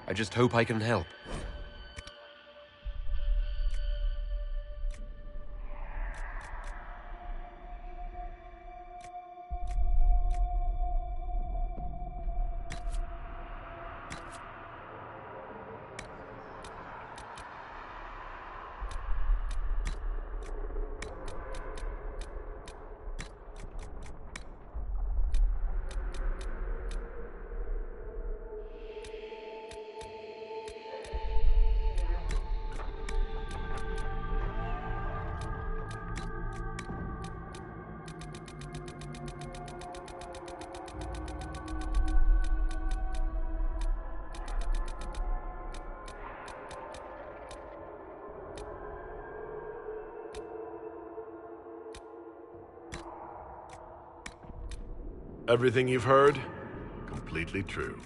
I just hope I can help. Everything you've heard? Completely true.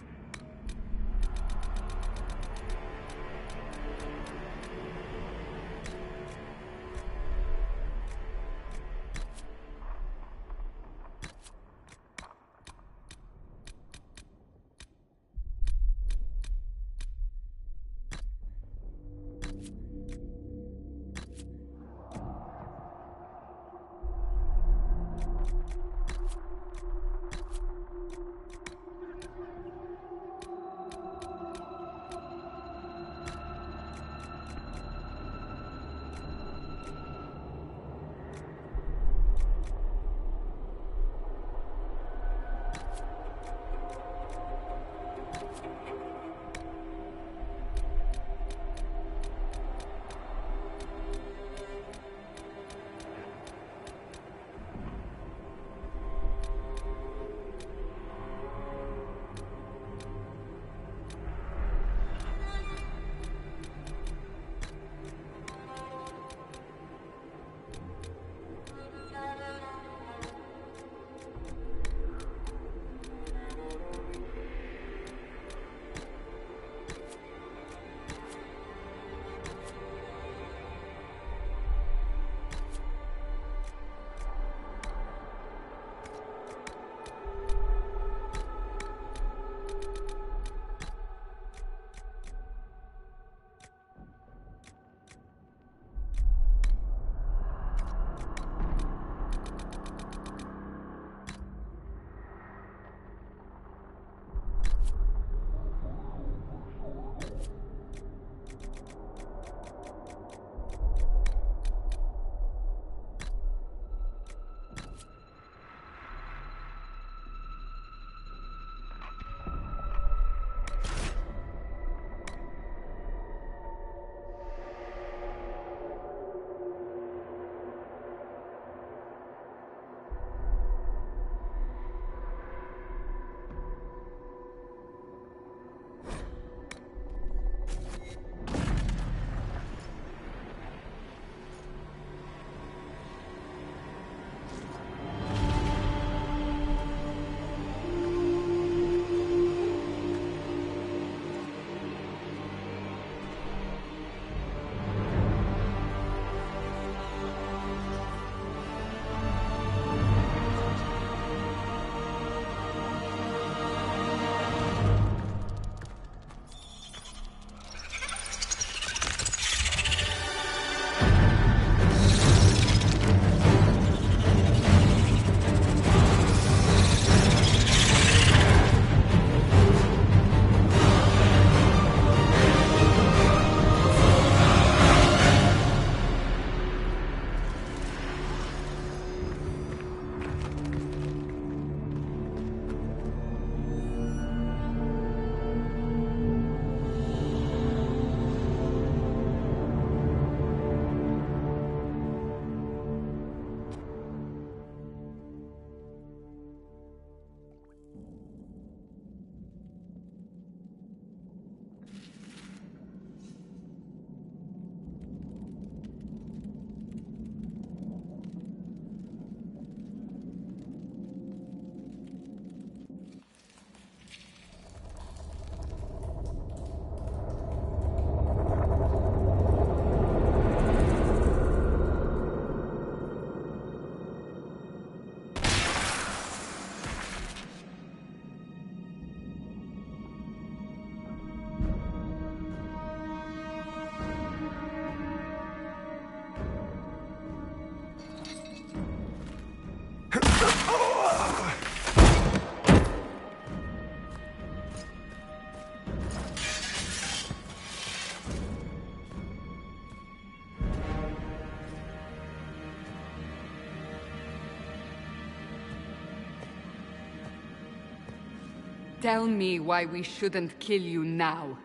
Tell me why we shouldn't kill you now.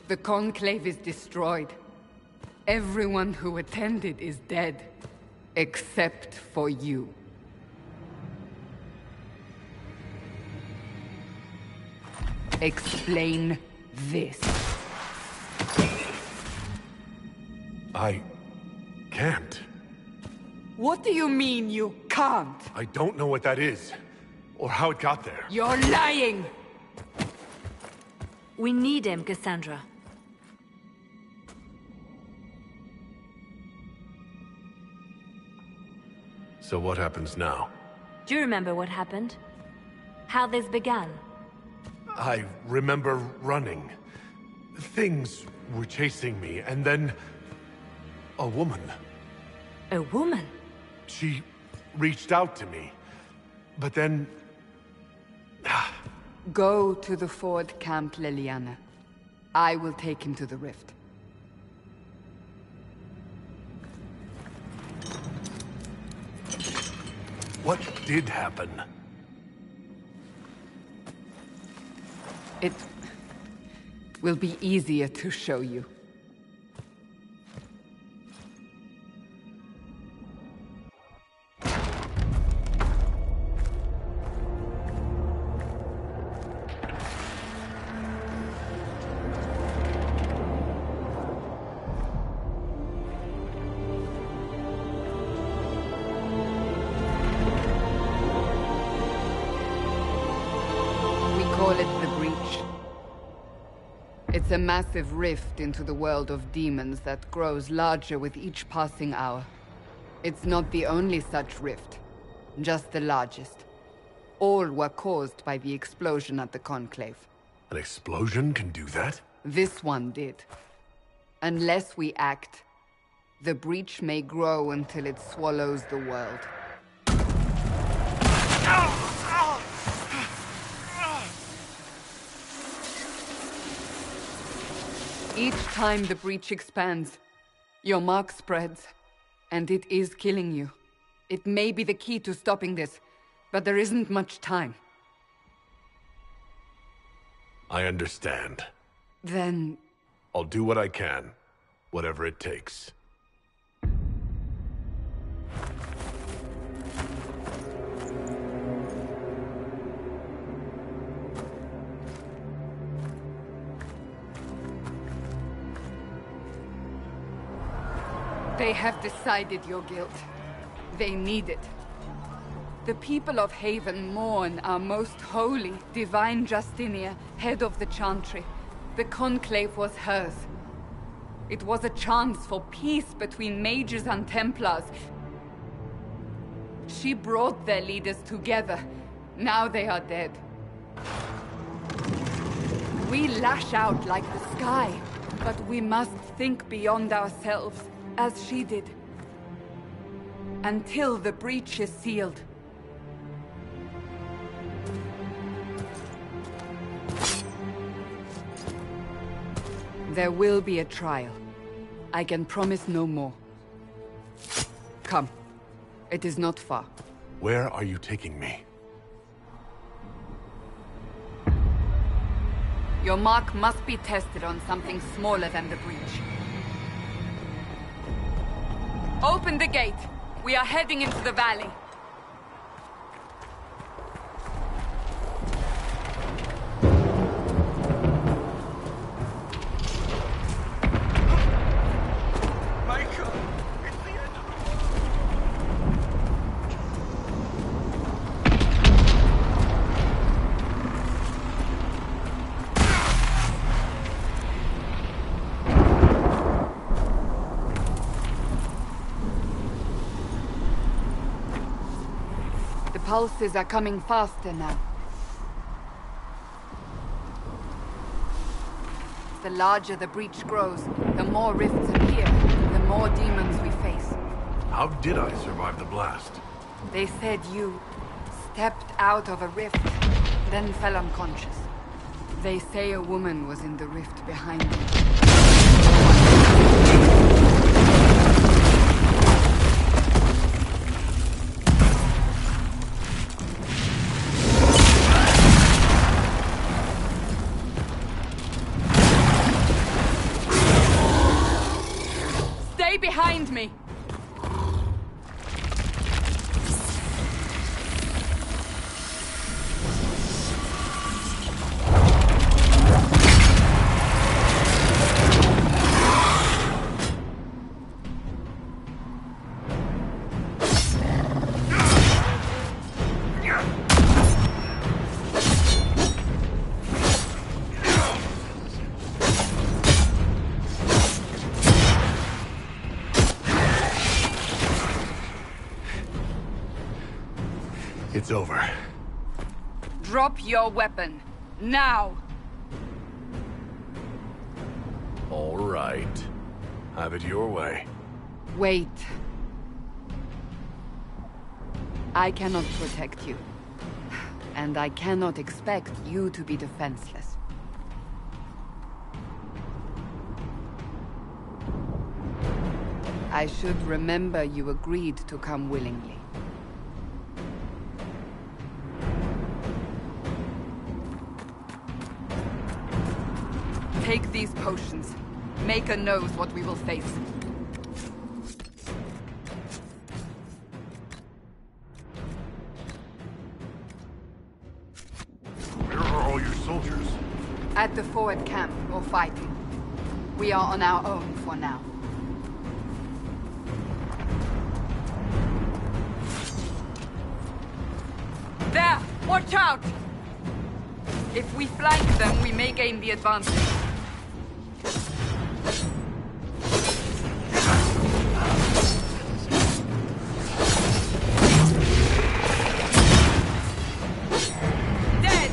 The Conclave is destroyed. Everyone who attended is dead. Except for you. Explain this. I can't. What do you mean you can't? I don't know what that is, or how it got there. You're lying! We need him, Cassandra. So what happens now? Do you remember what happened? How this began? I remember running. Things were chasing me, and then... a woman. A woman? She reached out to me. But then... Go to the Ford Camp, Liliana. I will take him to the rift. What did happen? It will be easier to show you. It's a massive rift into the world of demons that grows larger with each passing hour. It's not the only such rift, just the largest. All were caused by the explosion at the Conclave. An explosion can do that? This one did. Unless we act, the breach may grow until it swallows the world. Each time the breach expands, your mark spreads, and it is killing you. It may be the key to stopping this, but there isn't much time. I understand. Then... I'll do what I can, whatever it takes. They have decided your guilt. They need it. The people of Haven mourn our most holy, divine Justinia, head of the Chantry. The Conclave was hers. It was a chance for peace between mages and Templars. She brought their leaders together. Now they are dead. We lash out like the sky, but we must think beyond ourselves. As she did. Until the breach is sealed. There will be a trial. I can promise no more. Come. It is not far. Where are you taking me? Your mark must be tested on something smaller than the breach. Open the gate. We are heading into the valley. Michael! It's the end of Pulses are coming faster now. The larger the breach grows, the more rifts appear, the more demons we face. How did I survive the blast? They said you stepped out of a rift, then fell unconscious. They say a woman was in the rift behind you. it's over. Drop your weapon. Now! All right. Have it your way. Wait. I cannot protect you. And I cannot expect you to be defenseless. I should remember you agreed to come willingly. Take these potions. Maker knows what we will face. Where are all your soldiers? At the forward camp, or fighting. We are on our own for now. There! Watch out! If we flank them, we may gain the advantage. Dead!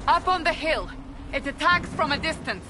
Up on the hill. It attacks from a distance.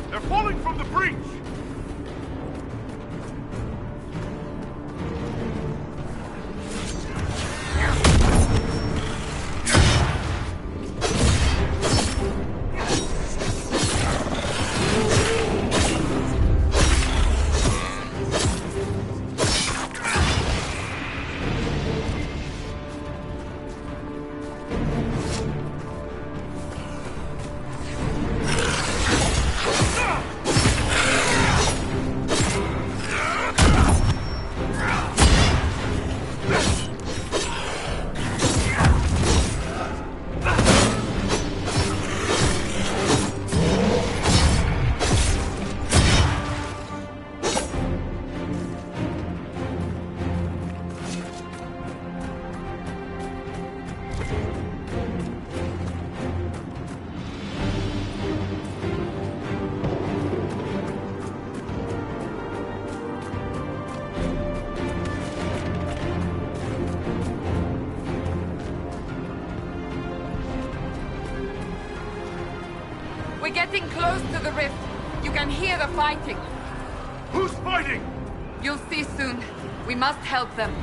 They're falling from the breach! We're getting close to the rift. You can hear the fighting. Who's fighting? You'll see soon. We must help them.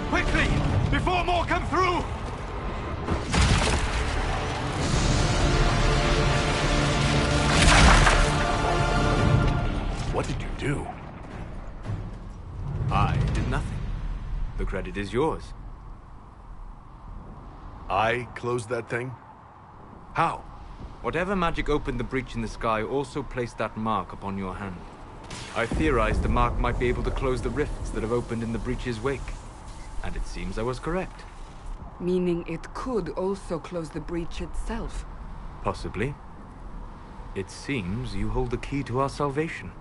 Quickly! Before more come through! What did you do? I did nothing. The credit is yours. I closed that thing? How? Whatever magic opened the breach in the sky also placed that mark upon your hand. I theorized the mark might be able to close the rifts that have opened in the breach's wake. And it seems I was correct. Meaning it could also close the breach itself. Possibly. It seems you hold the key to our salvation.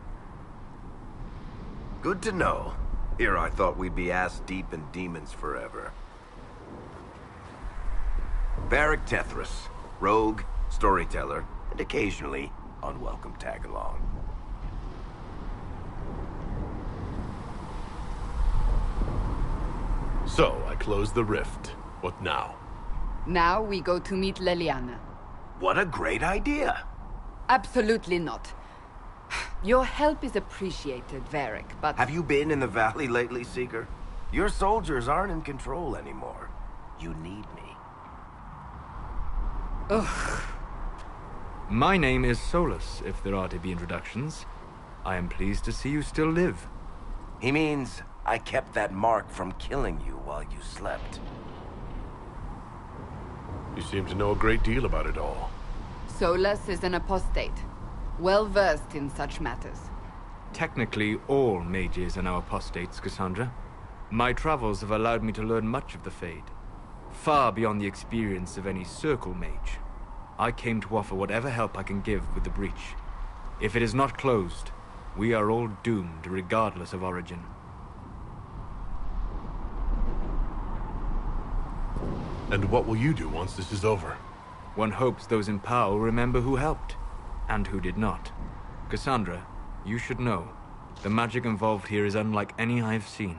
Good to know. Here I thought we'd be ass-deep in demons forever. Varric Tethras, rogue, storyteller, and occasionally unwelcome tag-along. So, I closed the rift. What now? Now we go to meet Leliana. What a great idea! Absolutely not. Your help is appreciated, Varric, but... Have you been in the valley lately, Seeker? Your soldiers aren't in control anymore. You need me. Ugh. My name is Solus, if there are to be introductions. I am pleased to see you still live. He means I kept that mark from killing you while you slept. You seem to know a great deal about it all. Solus is an apostate, well-versed in such matters. Technically, all mages are now apostates, Cassandra. My travels have allowed me to learn much of the Fade, far beyond the experience of any Circle mage. I came to offer whatever help I can give with the breach. If it is not closed, we are all doomed, regardless of origin. And what will you do once this is over? One hopes those in power will remember who helped, and who did not. Cassandra, you should know, the magic involved here is unlike any I have seen.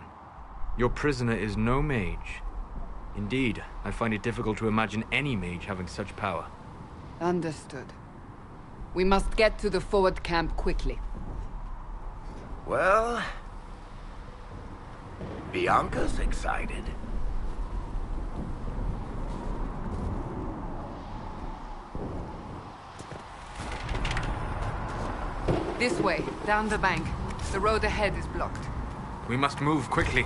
Your prisoner is no mage. Indeed, I find it difficult to imagine any mage having such power. Understood. We must get to the forward camp quickly. Well... Bianca's excited. This way, down the bank. The road ahead is blocked. We must move quickly.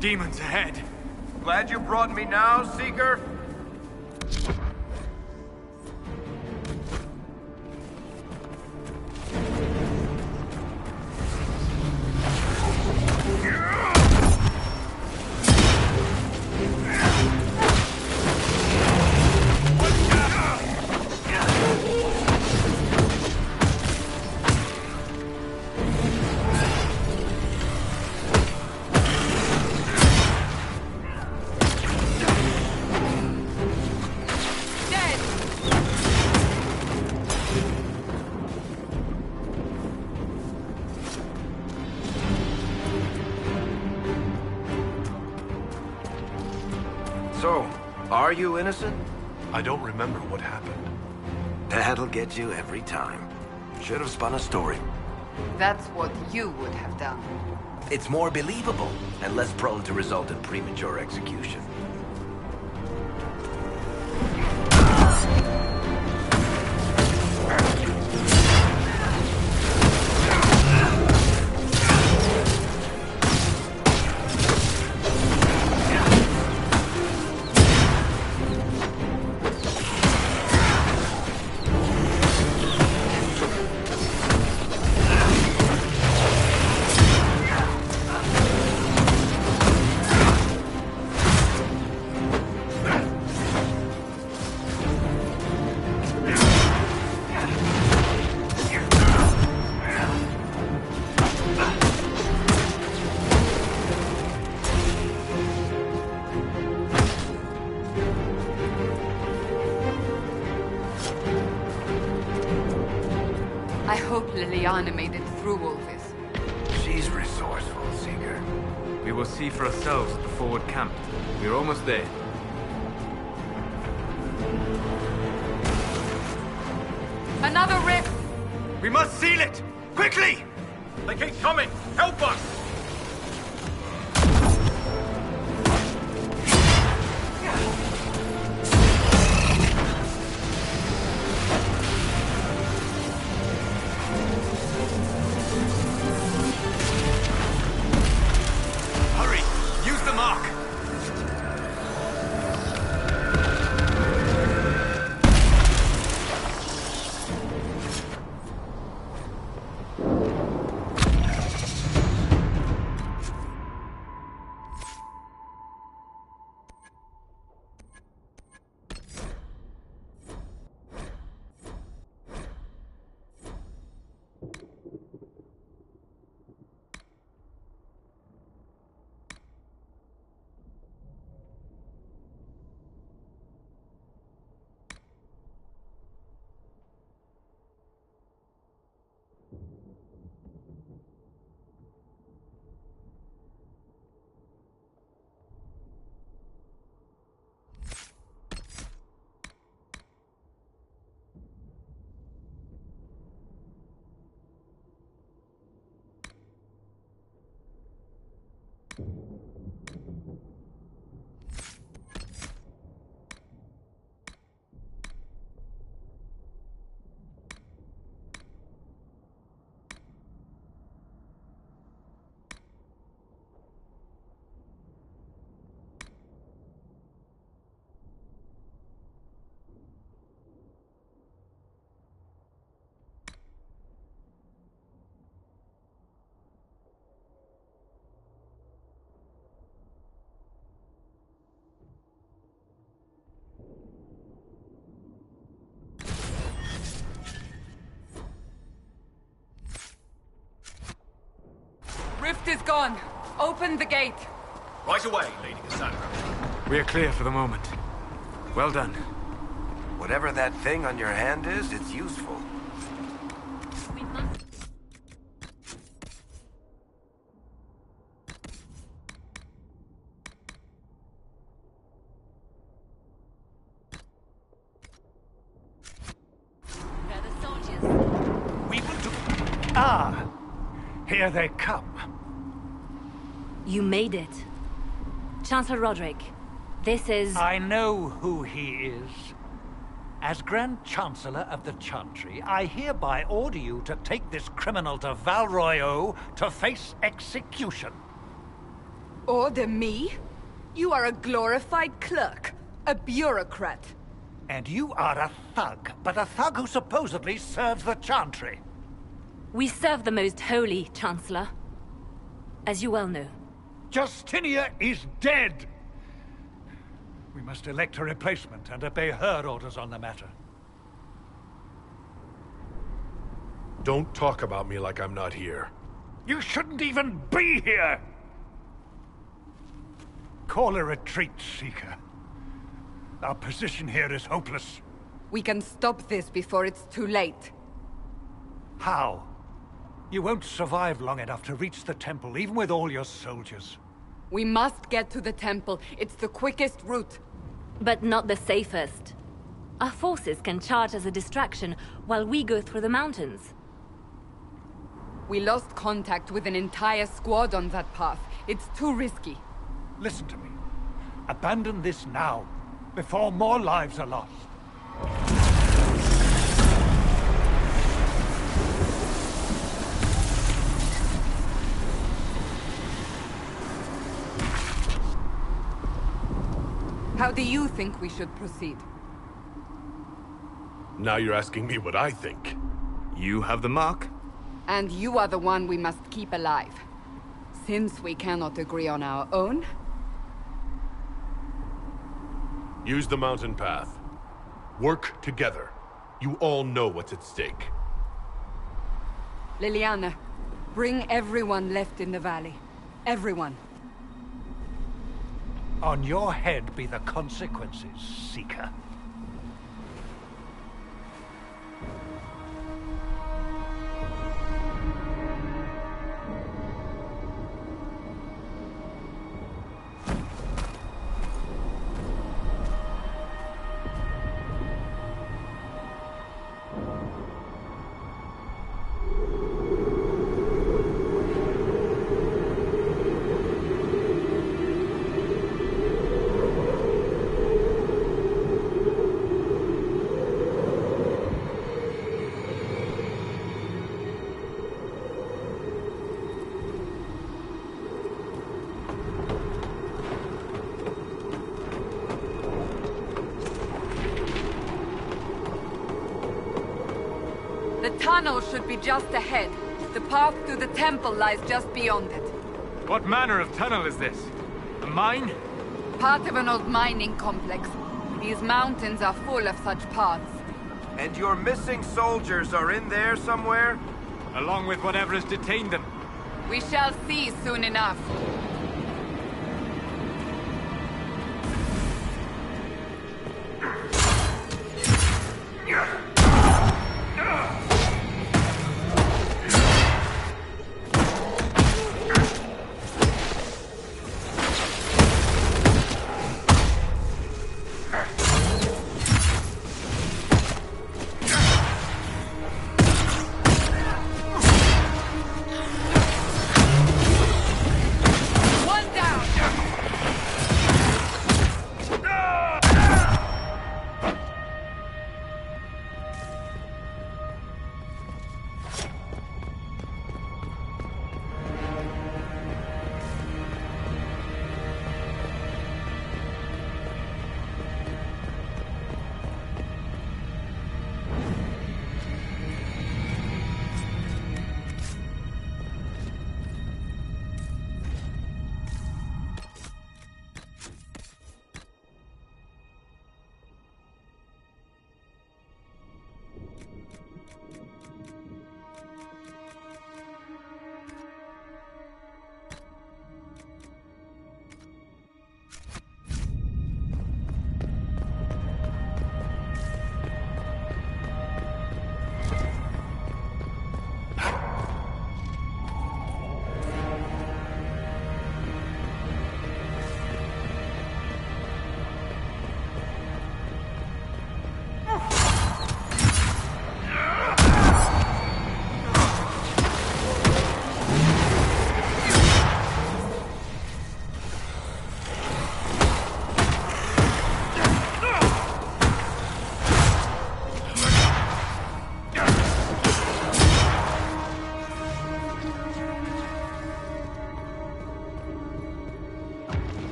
Demons ahead! Glad you brought me now, Seeker? So, are you innocent? I don't remember what happened. That'll get you every time. Should have spun a story. That's what you would have done. It's more believable and less prone to result in premature execution. Liliana made it through all this. She's resourceful, Seeker. We will see for ourselves at the forward camp. We're almost there. Another rift! We must seal it! Quickly! They keep coming! Help us! Hurry! Use the mark! Rift is gone. Open the gate. Right away, Lady Cassandra. We are clear for the moment. Well done. Whatever that thing on your hand is, it's useful. We must... They're the soldiers. We will do... Ah! Here they come. You made it. Chancellor Roderick, this is... I know who he is. As Grand Chancellor of the Chantry, I hereby order you to take this criminal to Val Royeaux to face execution. Order me? You are a glorified clerk. A bureaucrat. And you are a thug, but a thug who supposedly serves the Chantry. We serve the most holy, Chancellor. As you well know. Justinia is dead! We must elect a replacement and obey her orders on the matter. Don't talk about me like I'm not here. You shouldn't even be here! Call a retreat, Seeker. Our position here is hopeless. We can stop this before it's too late. How? You won't survive long enough to reach the temple, even with all your soldiers. We must get to the temple. It's the quickest route. But not the safest. Our forces can charge as a distraction while we go through the mountains. We lost contact with an entire squad on that path. It's too risky. Listen to me. Abandon this now, before more lives are lost. How do you think we should proceed? Now you're asking me what I think. You have the mark. And you are the one we must keep alive. Since we cannot agree on our own... Use the mountain path. Work together. You all know what's at stake. Liliana, bring everyone left in the valley. Everyone. On your head be the consequences, Seeker. tunnel should be just ahead. The path to the temple lies just beyond it. What manner of tunnel is this? A mine? Part of an old mining complex. These mountains are full of such paths. And your missing soldiers are in there somewhere? Along with whatever has detained them. We shall see soon enough.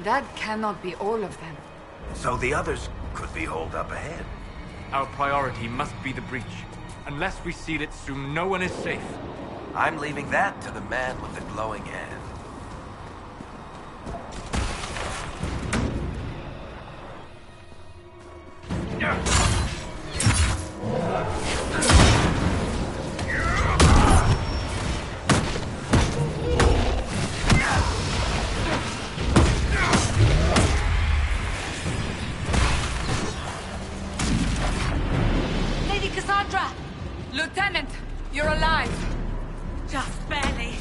That cannot be all of them. So the others could be holed up ahead. Our priority must be the breach. Unless we seal it soon, no one is safe. I'm leaving that to the man with the glowing hand. Lieutenant, you're alive. Just barely.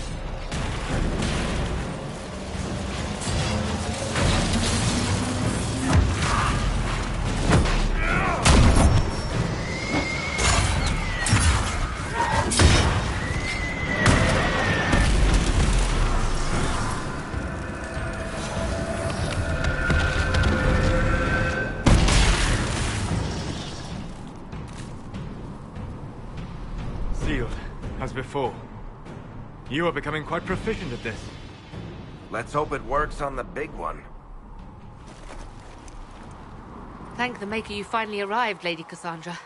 Sealed, as before. You are becoming quite proficient at this. Let's hope it works on the big one. Thank the Maker you finally arrived, Lady Cassandra.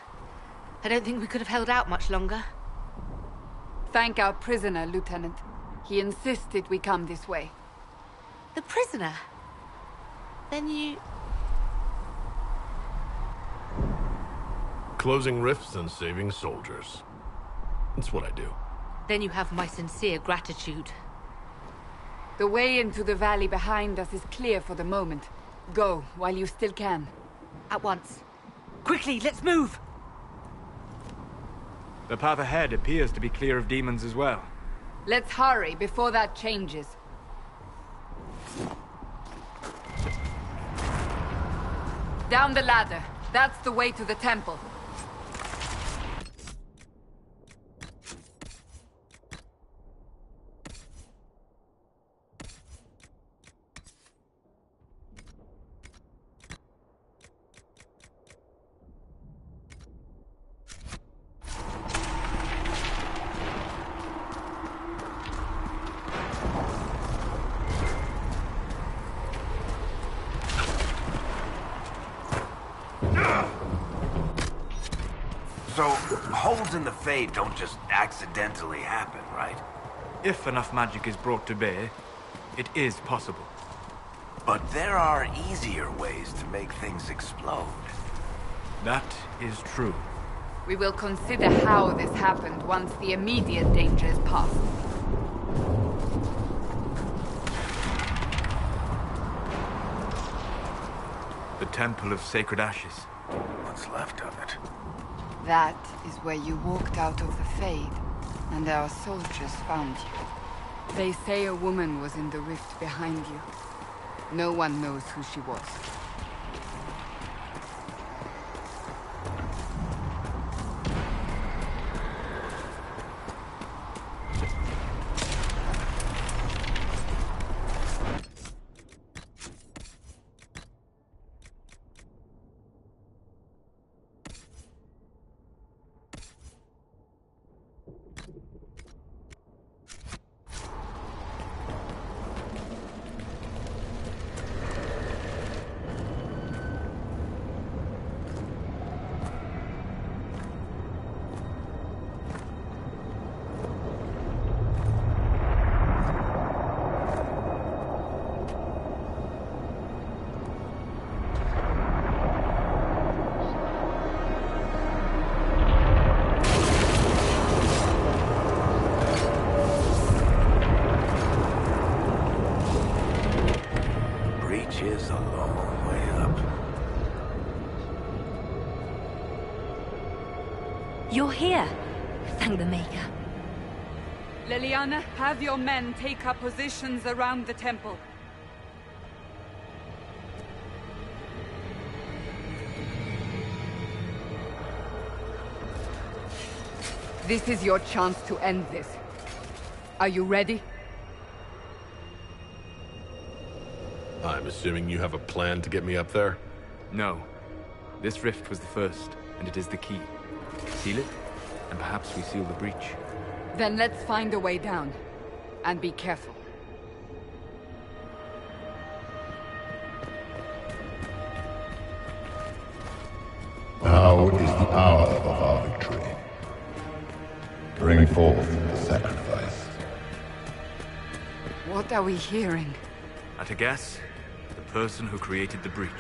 I don't think we could have held out much longer. Thank our prisoner, Lieutenant. He insisted we come this way. The prisoner? Then you... Closing rifts and saving soldiers. That's what I do. Then you have my sincere gratitude. The way into the valley behind us is clear for the moment. Go, while you still can. At once. Quickly, let's move! The path ahead appears to be clear of demons as well. Let's hurry before that changes. Down the ladder. That's the way to the temple. So, holes in the Fade don't just accidentally happen, right? If enough magic is brought to bear, it is possible. But there are easier ways to make things explode. That is true. We will consider how this happened once the immediate danger is past. The Temple of Sacred Ashes. What's left of it? That is where you walked out of the Fade, and our soldiers found you. They say a woman was in the rift behind you. No one knows who she was. Is a long way up. You're here. Thank the Maker. Liliana, have your men take up positions around the temple. This is your chance to end this. Are you ready? I'm assuming you have a plan to get me up there? No. This rift was the first, and it is the key. Seal it, and perhaps we seal the breach. Then let's find a way down. And be careful. Now is the hour of our victory. Bring forth the sacrifice. What are we hearing? At a guess, the person who created the breach.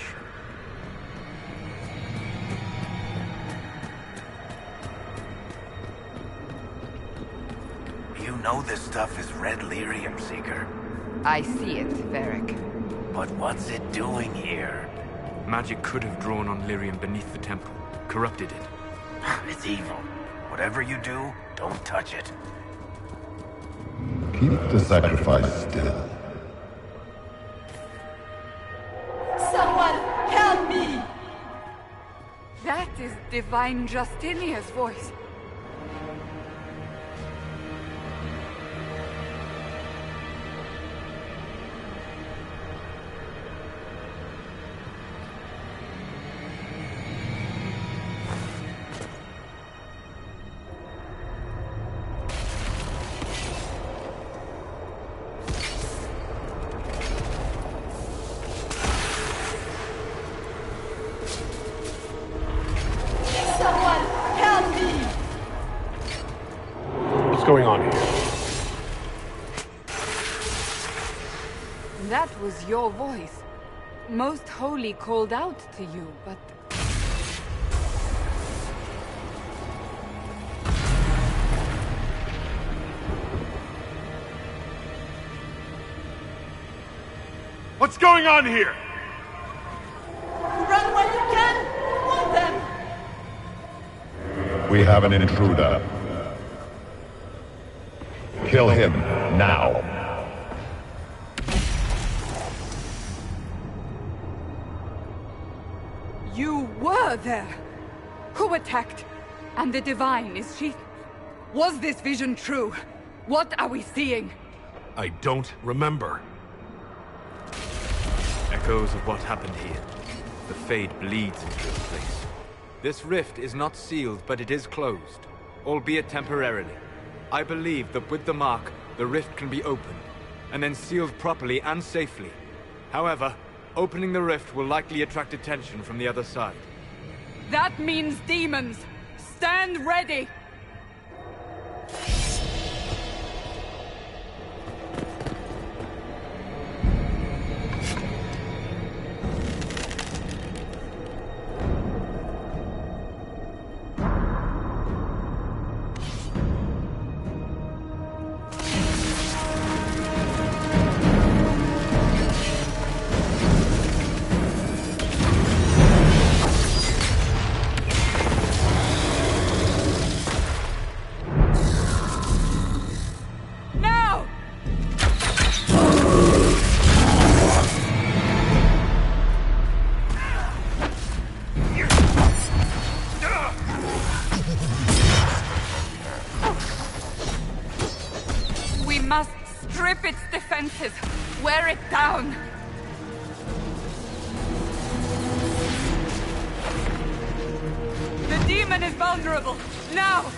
You know this stuff is red lyrium, Seeker. I see it, Varric. But what's it doing here? Magic could have drawn on lyrium beneath the temple, corrupted it. It's evil. Whatever you do, don't touch it. Keep the sacrifice still. Someone help me! That is Divine Justinia's voice. What's going on here? That was your voice. Most Holy called out to you, but... What's going on here? Run while you can! Warn them! We have an intruder. Kill him now. You were there! Who attacked? And the Divine, is she... Was this vision true? What are we seeing? I don't remember. Echoes of what happened here. The Fade bleeds into this place. This rift is not sealed, but it is closed, albeit temporarily. I believe that with the mark, the rift can be opened, and then sealed properly and safely. However, opening the rift will likely attract attention from the other side. That means demons! Stand ready! We must strip its defenses, wear it down. The demon is vulnerable. Now!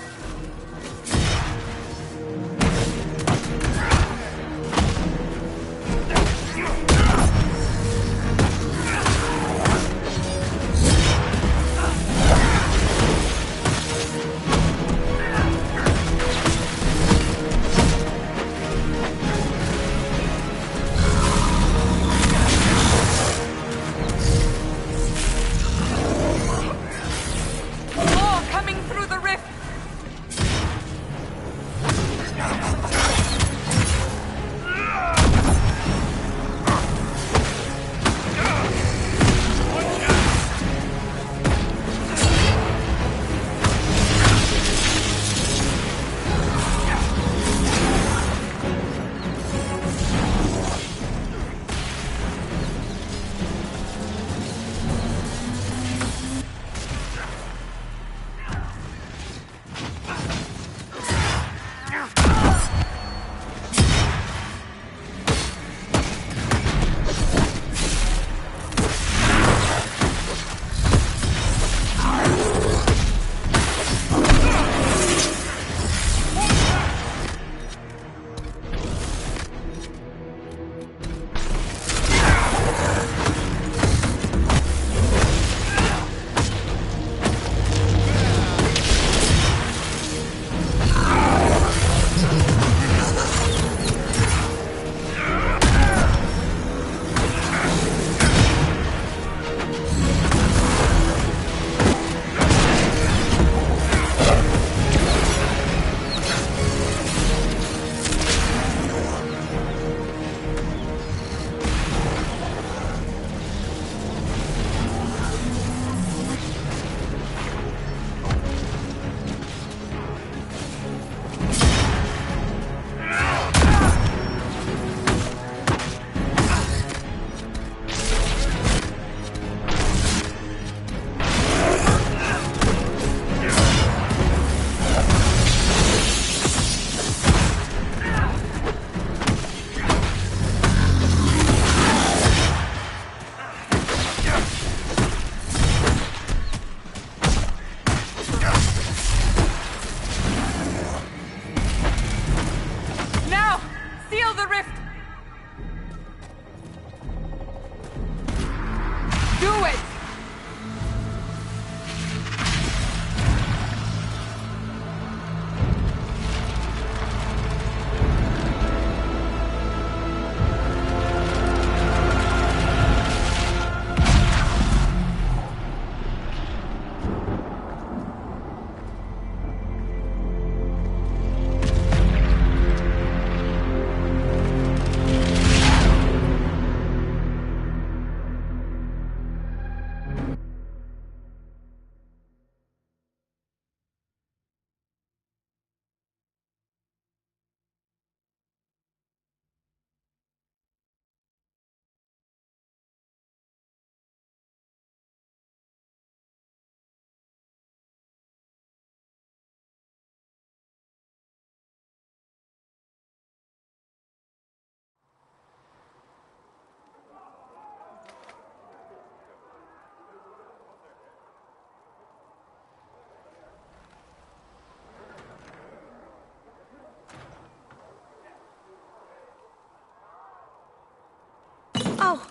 Oh!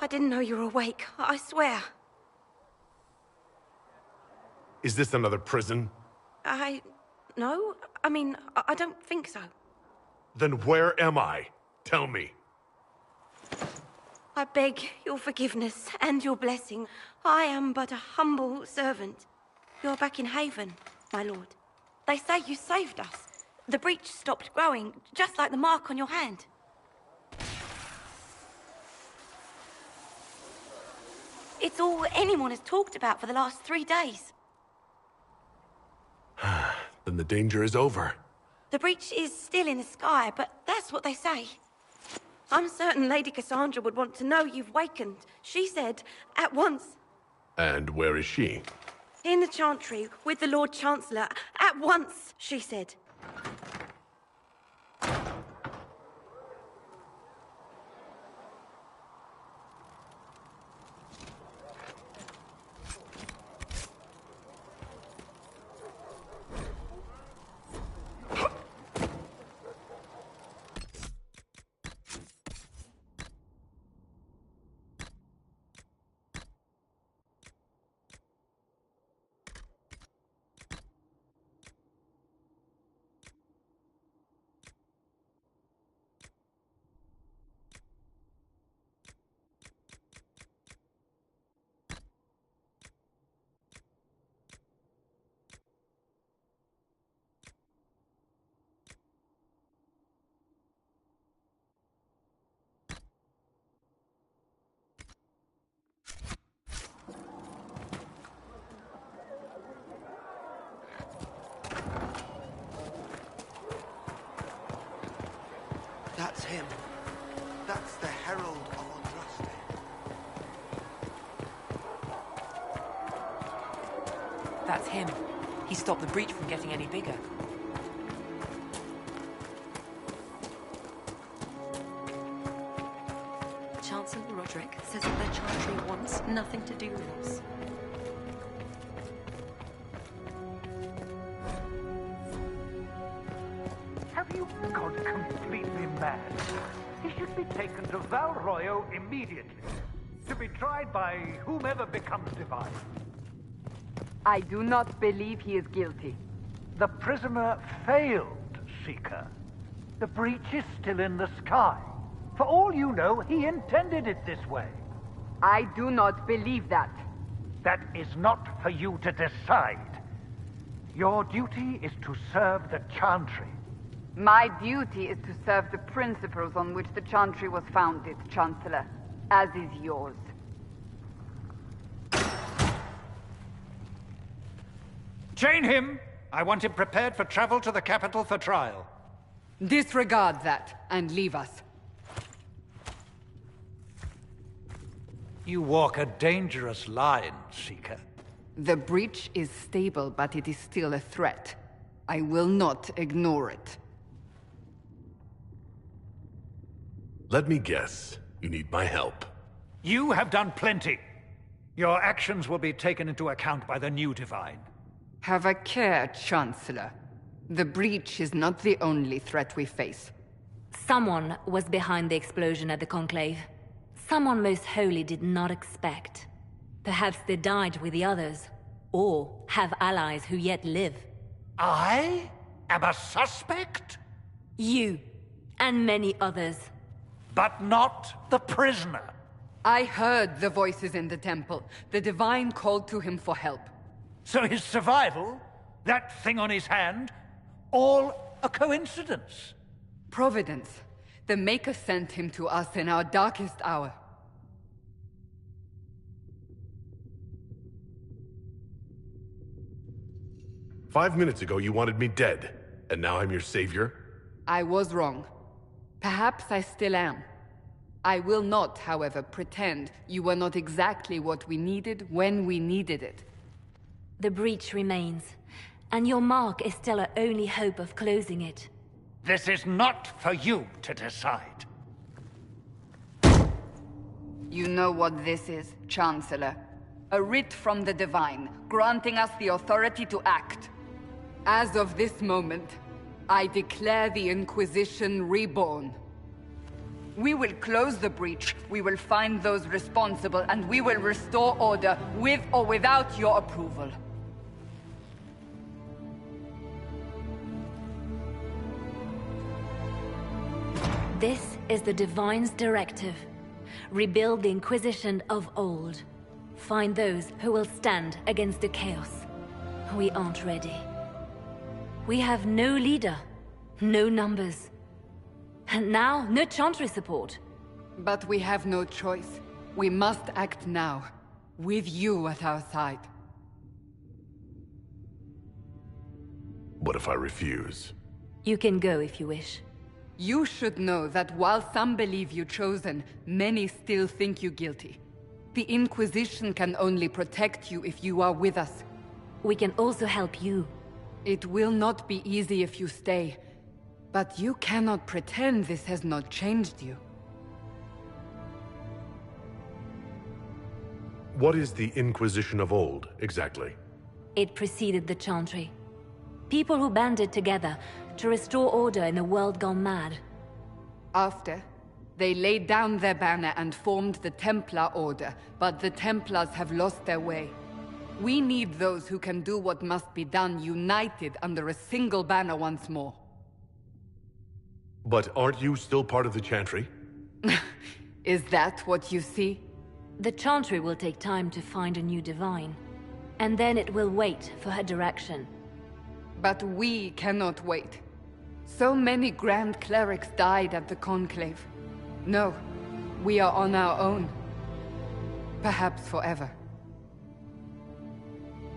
I didn't know you were awake, I swear. Is this another prison? No. I mean, I don't think so. Then where am I? Tell me. I beg your forgiveness and your blessing. I am but a humble servant. You're back in Haven, my lord. They say you saved us. The breach stopped growing, just like the mark on your hand. It's all anyone has talked about for the last 3 days. Then the danger is over. The breach is still in the sky, but that's what they say. I'm certain Lady Cassandra would want to know you've wakened. She said, at once. And where is she? In the Chantry, with the Lord Chancellor. At once, she said. That's him. That's the Herald of Andraste. That's him. He stopped the breach from getting any bigger. Chancellor Roderick says that the Chantry wants nothing to do with us. Have you gone completely mad? He should be taken to Val Royo immediately, to be tried by whomever becomes divine. I do not believe he is guilty. The prisoner failed, Seeker. The breach is still in the sky. For all you know, he intended it this way. I do not believe that. That is not for you to decide. Your duty is to serve the Chantry. My duty is to serve the principles on which the Chantry was founded, Chancellor, as is yours. Chain him! I want him prepared for travel to the capital for trial. Disregard that, and leave us. You walk a dangerous line, Seeker. The breach is stable, but it is still a threat. I will not ignore it. Let me guess. You need my help. You have done plenty. Your actions will be taken into account by the new Divine. Have a care, Chancellor. The breach is not the only threat we face. Someone was behind the explosion at the Conclave. Someone most holy did not expect. Perhaps they died with the others, or have allies who yet live. I am a suspect? You, and many others. But not the prisoner. I heard the voices in the temple. The Divine called to him for help. So his survival, that thing on his hand, all a coincidence? Providence. The Maker sent him to us in our darkest hour. "5 minutes ago you wanted me dead, and now I'm your savior?" I was wrong. Perhaps I still am. I will not, however, pretend you were not exactly what we needed when we needed it. The breach remains, and your mark is still our only hope of closing it. This is not for you to decide. You know what this is, Chancellor. A writ from the Divine, granting us the authority to act. As of this moment, I declare the Inquisition reborn. We will close the breach, we will find those responsible, and we will restore order with or without your approval. This is the Divine's directive. Rebuild the Inquisition of old. Find those who will stand against the chaos. We aren't ready. We have no leader, no numbers. And now, no Chantry support. But we have no choice. We must act now, with you at our side. What if I refuse? You can go if you wish. You should know that while some believe you chosen, many still think you guilty. The Inquisition can only protect you if you are with us. We can also help you. It will not be easy if you stay, but you cannot pretend this has not changed you. What is the Inquisition of old, exactly? It preceded the Chantry. People who banded together to restore order in a world gone mad. After, they laid down their banner and formed the Templar Order, but the Templars have lost their way. We need those who can do what must be done, united under a single banner once more. But aren't you still part of the Chantry? Is that what you see? The Chantry will take time to find a new Divine. And then it will wait for her direction. But we cannot wait. So many Grand Clerics died at the Conclave. No, we are on our own. Perhaps forever.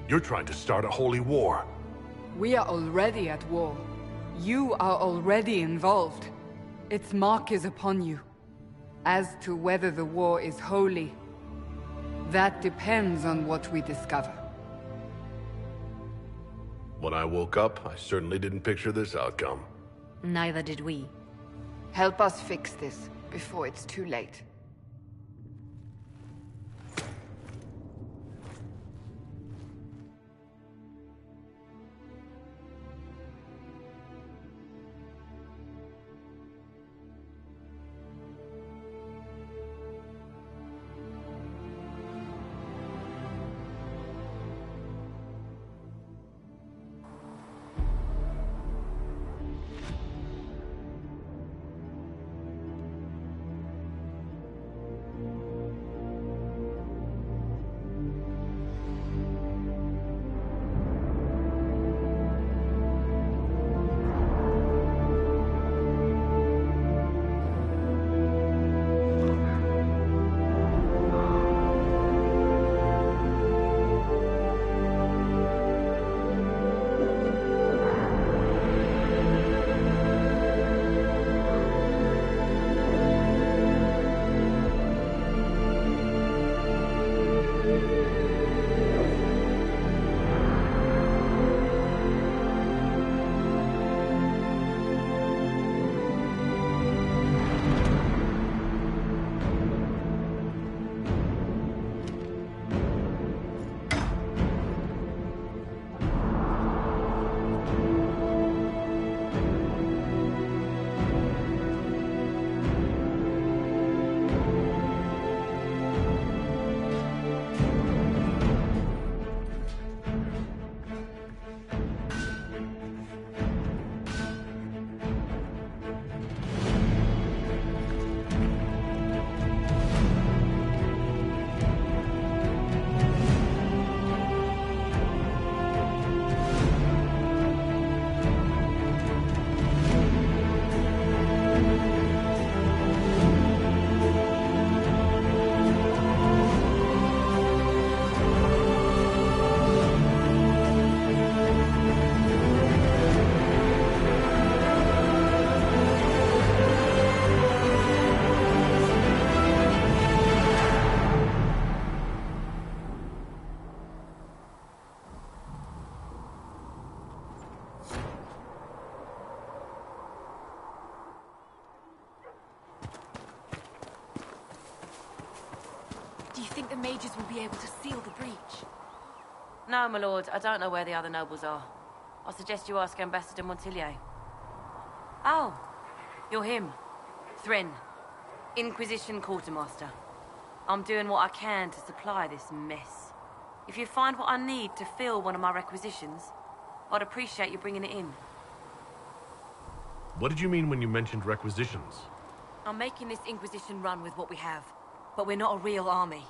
You're trying to start a holy war. We are already at war. You are already involved. Its mark is upon you. As to whether the war is holy, that depends on what we discover. When I woke up, I certainly didn't picture this outcome. Neither did we. Help us fix this before it's too late. Do you think the mages will be able to seal the breach? No, my lord. I don't know where the other nobles are. I suggest you ask Ambassador Montillier. Oh, you're him. Thrin, Inquisition Quartermaster. I'm doing what I can to supply this mess. If you find what I need to fill one of my requisitions, I'd appreciate you bringing it in. What did you mean when you mentioned requisitions? I'm making this Inquisition run with what we have, but we're not a real army.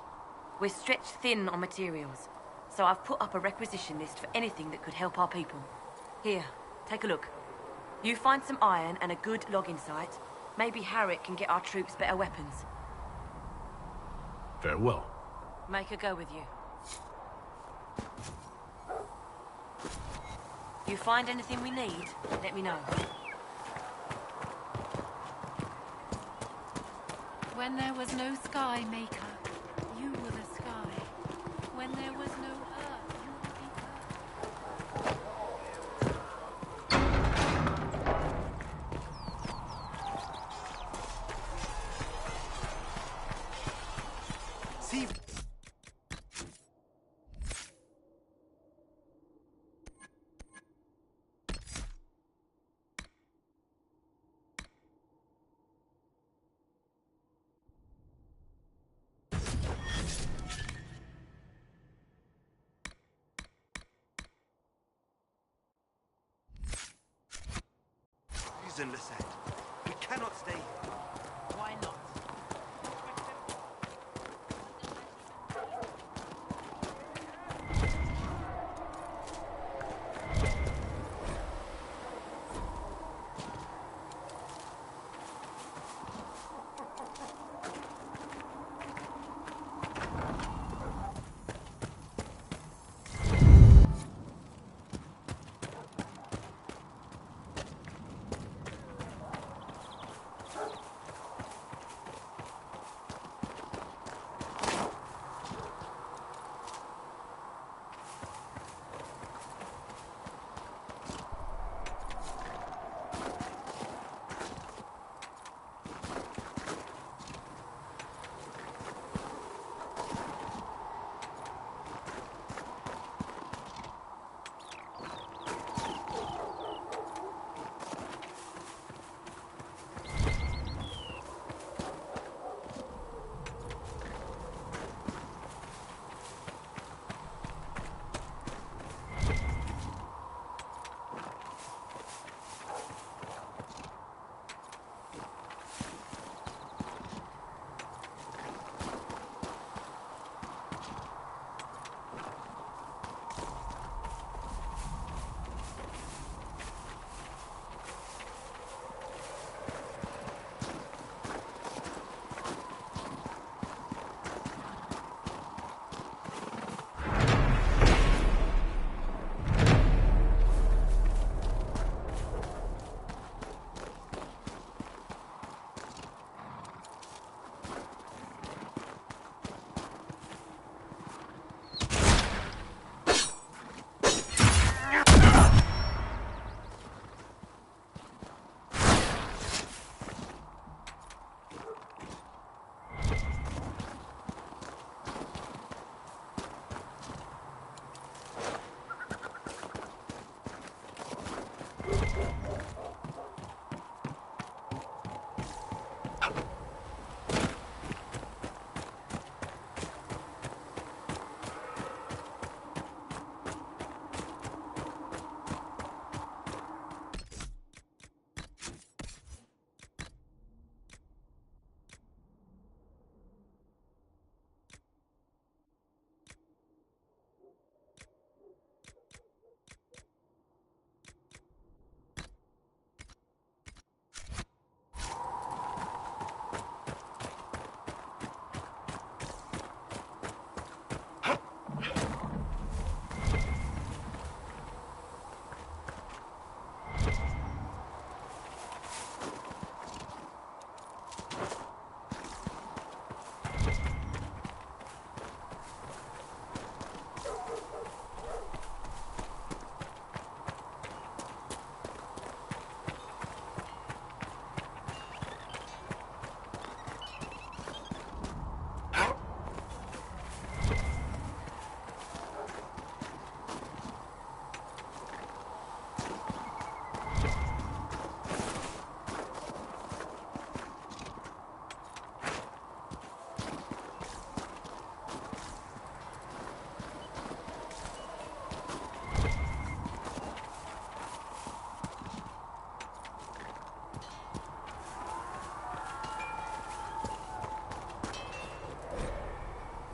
We're stretched thin on materials, so I've put up a requisition list for anything that could help our people. Here, take a look. You find some iron and a good logging site, maybe Harriet can get our troops better weapons. Farewell. Make a go with you. You find anything we need, let me know. When there was no sky maker, you were the sky. When there was no earth, you were the earth. See? Reason, Lisette. We cannot stay here. Why not?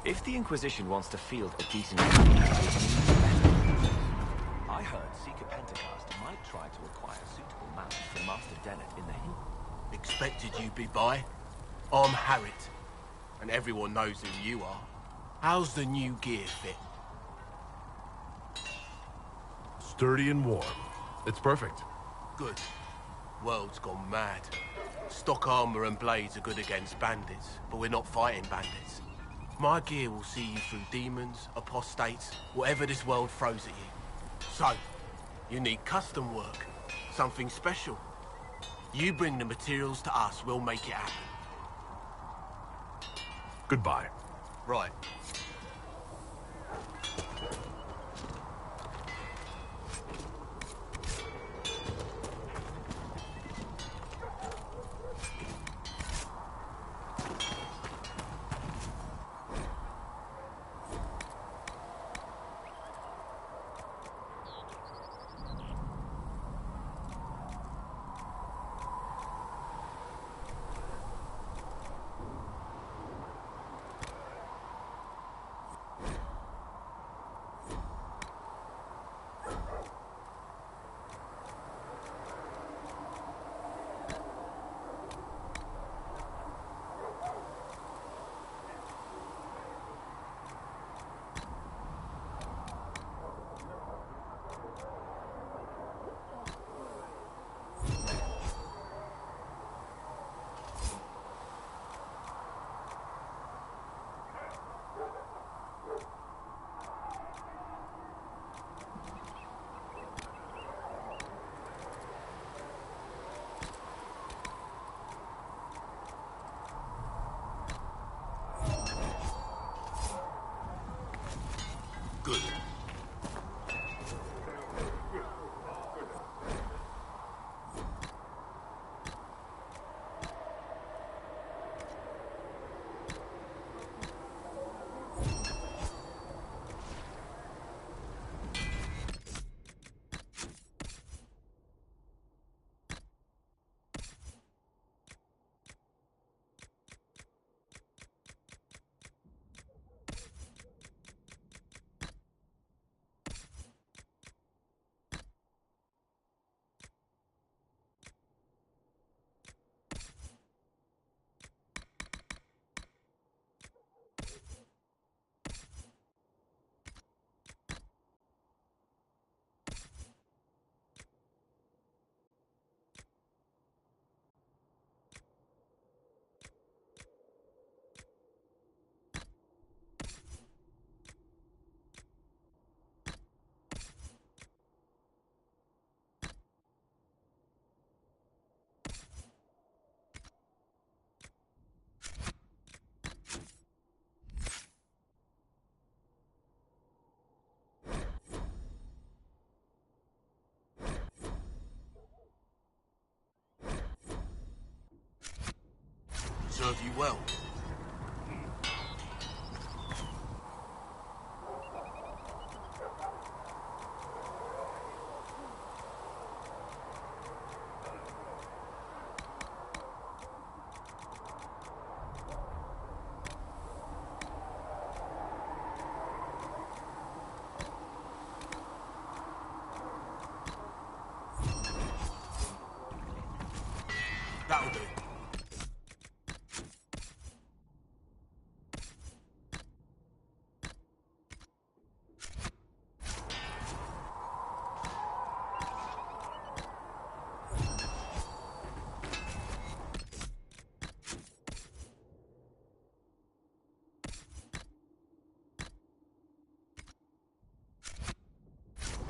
If the Inquisition wants to field a decent army, it needs better. I heard Seeker Pentecost might try to acquire suitable mount for Master Dennett in the hill. Expected you'd be by. I'm Harriet, and everyone knows who you are. How's the new gear fit? Sturdy and warm. It's perfect. Good. World's gone mad. Stock armor and blades are good against bandits, but we're not fighting bandits. My gear will see you through demons, apostates, whatever this world throws at you. So, you need custom work, something special. You bring the materials to us, we'll make it happen. Goodbye. Right. Good. Serve you well. That'll do.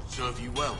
Serve you well.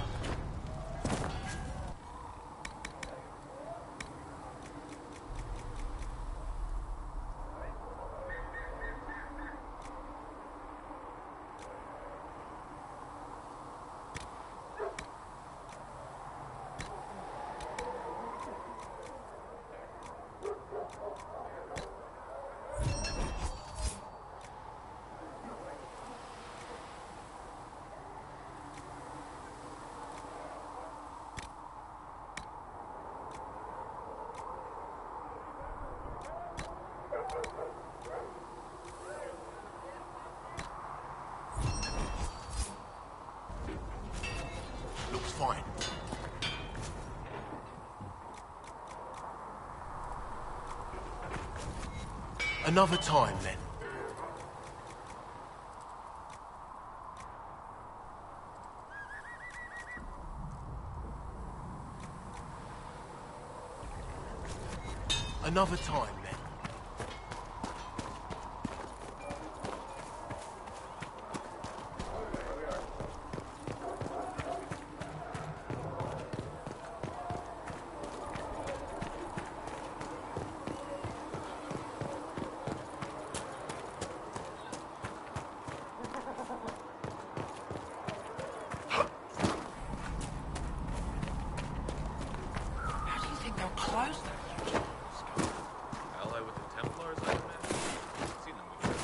Fine. Another time, then. Another time, then. How do you think they'll close that? Ally with the Templars, I imagine. Seen them before.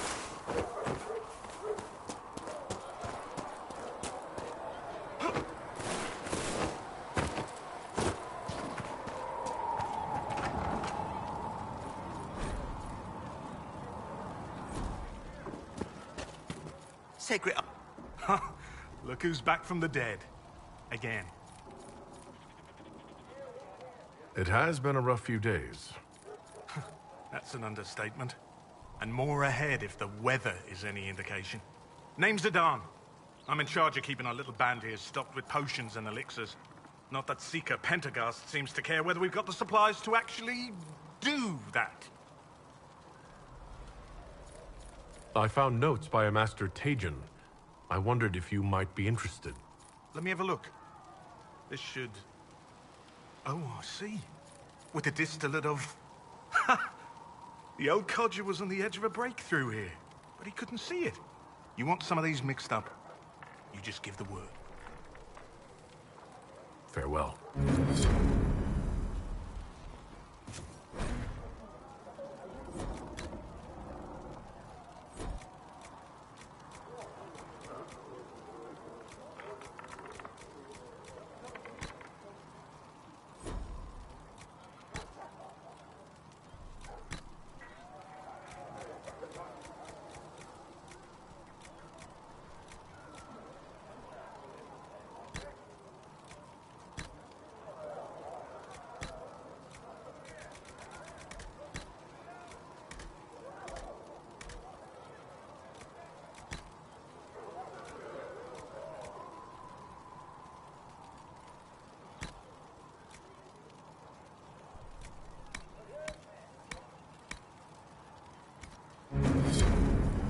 Sacred. Look who's back from the dead. Again. It has been a rough few days. That's an understatement. And more ahead if the weather is any indication. Name's Zidane. I'm in charge of keeping our little band here stocked with potions and elixirs. Not that Seeker Pentagast seems to care whether we've got the supplies to actually do that. I found notes by a Master Tajin. I wondered if you might be interested. Let me have a look. This should... Oh, I see. With a distillate of... The old codger was on the edge of a breakthrough here, but he couldn't see it. You want some of these mixed up? You just give the word. Farewell.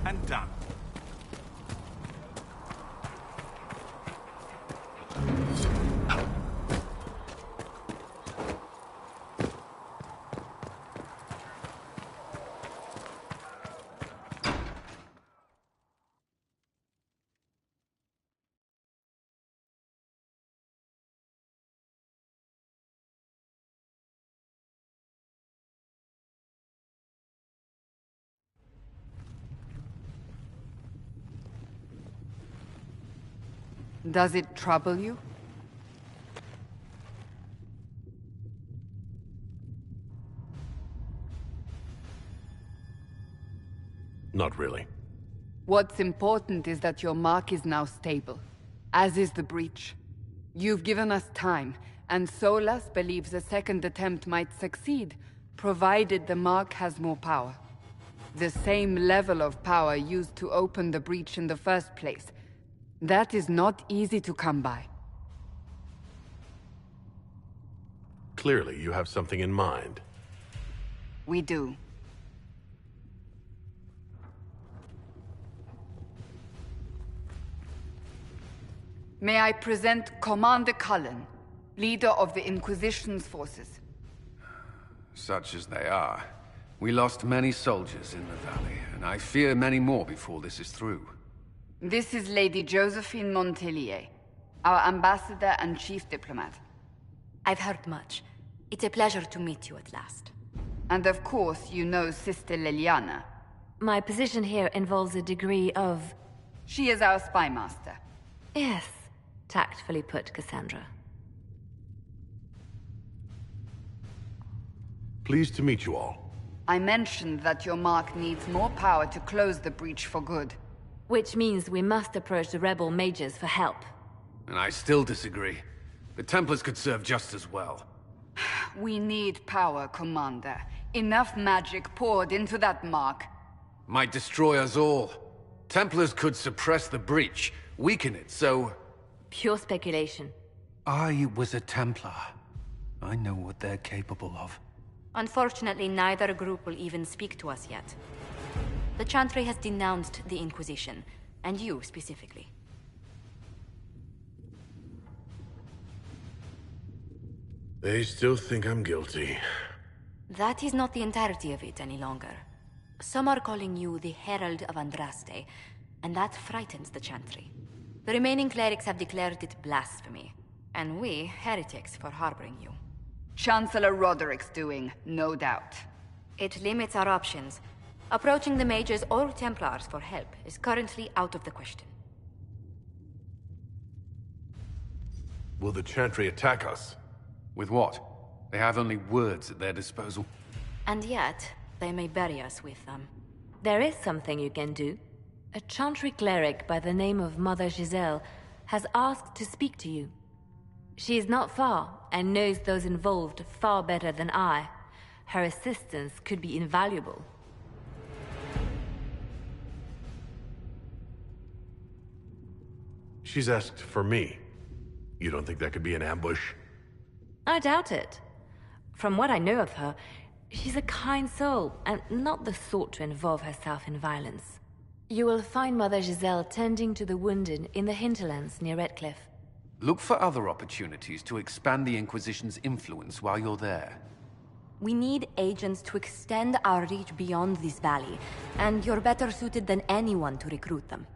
And done. Does it trouble you? Not really. What's important is that your mark is now stable, as is the breach. You've given us time, and Solas believes a second attempt might succeed, provided the mark has more power. The same level of power used to open the breach in the first place. That is not easy to come by. Clearly, you have something in mind. We do. May I present Commander Cullen, leader of the Inquisition's forces. Such as they are. We lost many soldiers in the valley, and I fear many more before this is through. This is Lady Josephine Montelier, our ambassador and chief diplomat. I've heard much. It's a pleasure to meet you at last. And of course, you know Sister Liliana. My position here involves a degree of... She is our spy master. Yes, tactfully put, Cassandra. Pleased to meet you all. I mentioned that your mark needs more power to close the breach for good. Which means we must approach the rebel mages for help. And I still disagree. The Templars could serve just as well. We need power, Commander. Enough magic poured into that mark. Might destroy us all. Templars could suppress the breach, weaken it, so... Pure speculation. I was a Templar. I know what they're capable of. Unfortunately, neither group will even speak to us yet. The Chantry has denounced the Inquisition, and you specifically. They still think I'm guilty. That is not the entirety of it any longer. Some are calling you the Herald of Andraste, and that frightens the Chantry. The remaining clerics have declared it blasphemy, and we, heretics, for harboring you. Chancellor Roderick's doing, no doubt. It limits our options. Approaching the mages or Templars for help is currently out of the question. Will the Chantry attack us? With what? They have only words at their disposal. And yet, they may bury us with them. There is something you can do. A Chantry cleric by the name of Mother Giselle has asked to speak to you. She is not far, and knows those involved far better than I. Her assistance could be invaluable. She's asked for me. You don't think that could be an ambush? I doubt it. From what I know of her, she's a kind soul, and not the sort to involve herself in violence. You will find Mother Giselle tending to the wounded in the hinterlands near Redcliffe. Look for other opportunities to expand the Inquisition's influence while you're there. We need agents to extend our reach beyond this valley, and you're better suited than anyone to recruit them.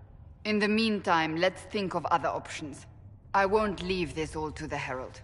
In the meantime, let's think of other options. I won't leave this all to the Herald.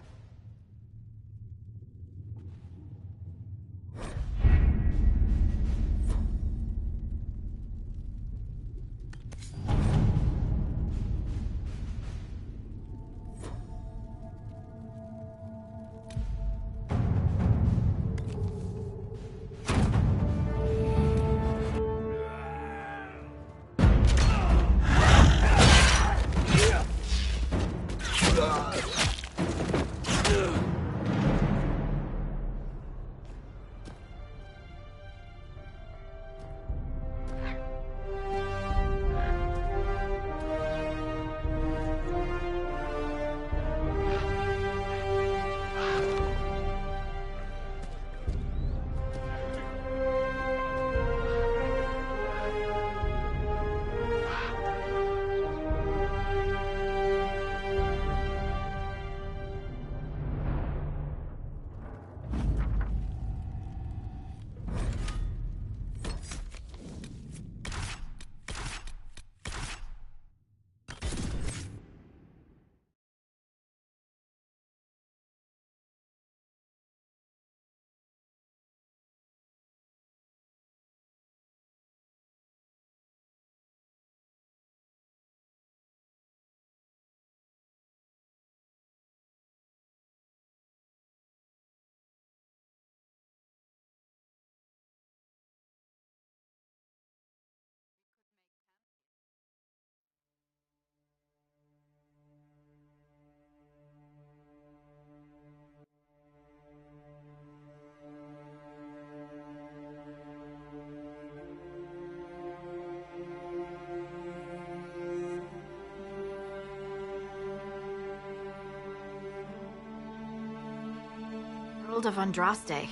Herald of Andraste.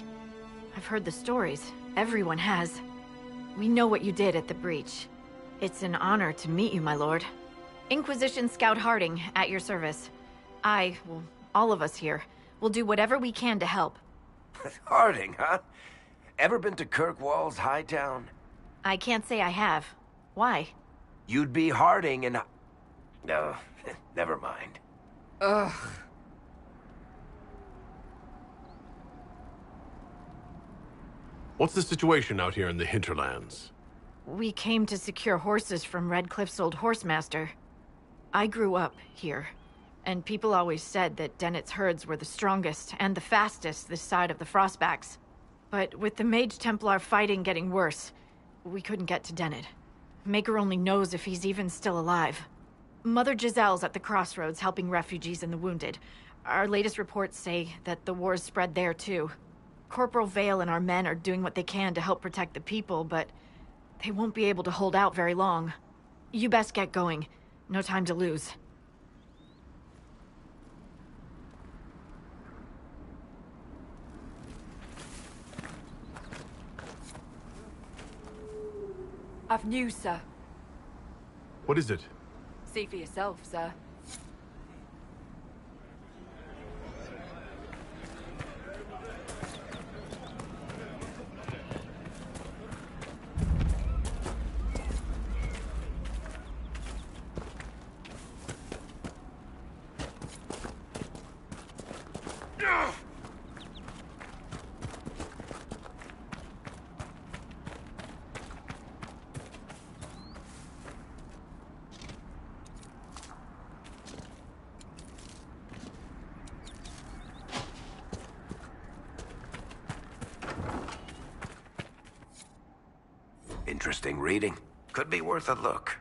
I've heard the stories. Everyone has. We know what you did at the breach. It's an honor to meet you, my lord. Inquisition Scout Harding, at your service. Well, all of us here, will do whatever we can to help. Harding, huh? Ever been to Kirkwall's Hightown? I can't say I have. Why? You'd be Harding and... No, never mind. Ugh. What's the situation out here in the hinterlands? We came to secure horses from Redcliffe's old horsemaster. I grew up here, and people always said that Dennett's herds were the strongest and the fastest this side of the Frostbacks. But with the Mage Templar fighting getting worse, we couldn't get to Dennett. Maker only knows if he's even still alive. Mother Giselle's at the crossroads helping refugees and the wounded. Our latest reports say that the war's spread there too. Corporal Vale and our men are doing what they can to help protect the people, but they won't be able to hold out very long. You best get going. No time to lose. I've news, sir. What is it? See for yourself, sir. Interesting reading. Could be worth a look.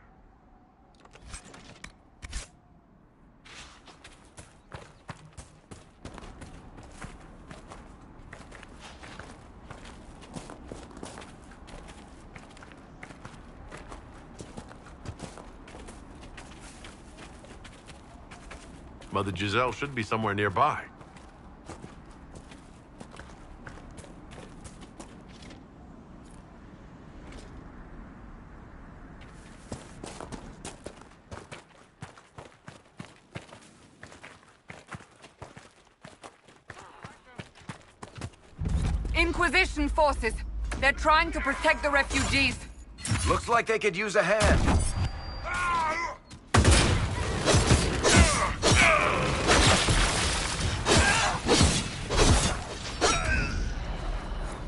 Mother Giselle should be somewhere nearby. Inquisition forces. They're trying to protect the refugees. Looks like they could use a hand.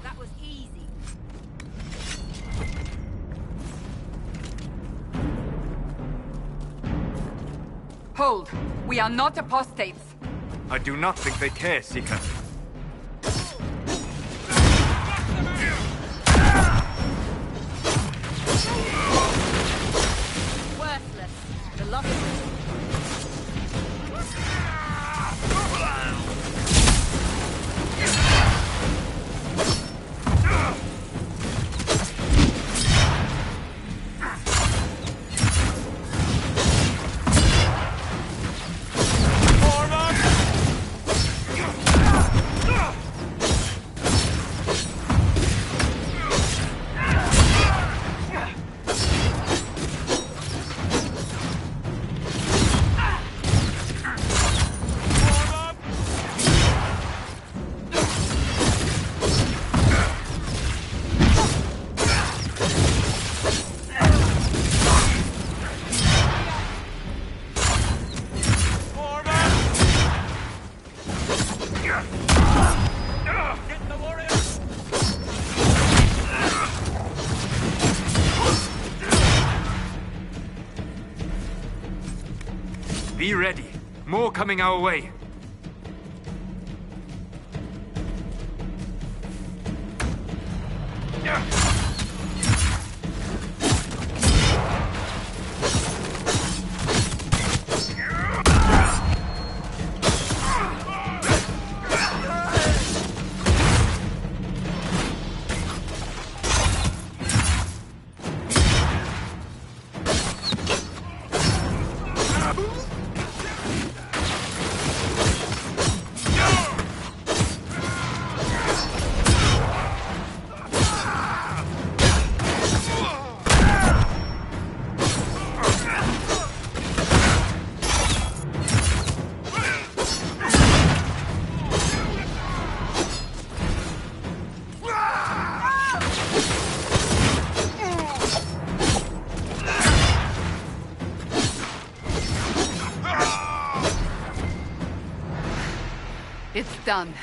That was easy. Hold. We are not apostates. I do not think they care, Seeker. Worthless. The loss of Be ready. More coming our way. It's done.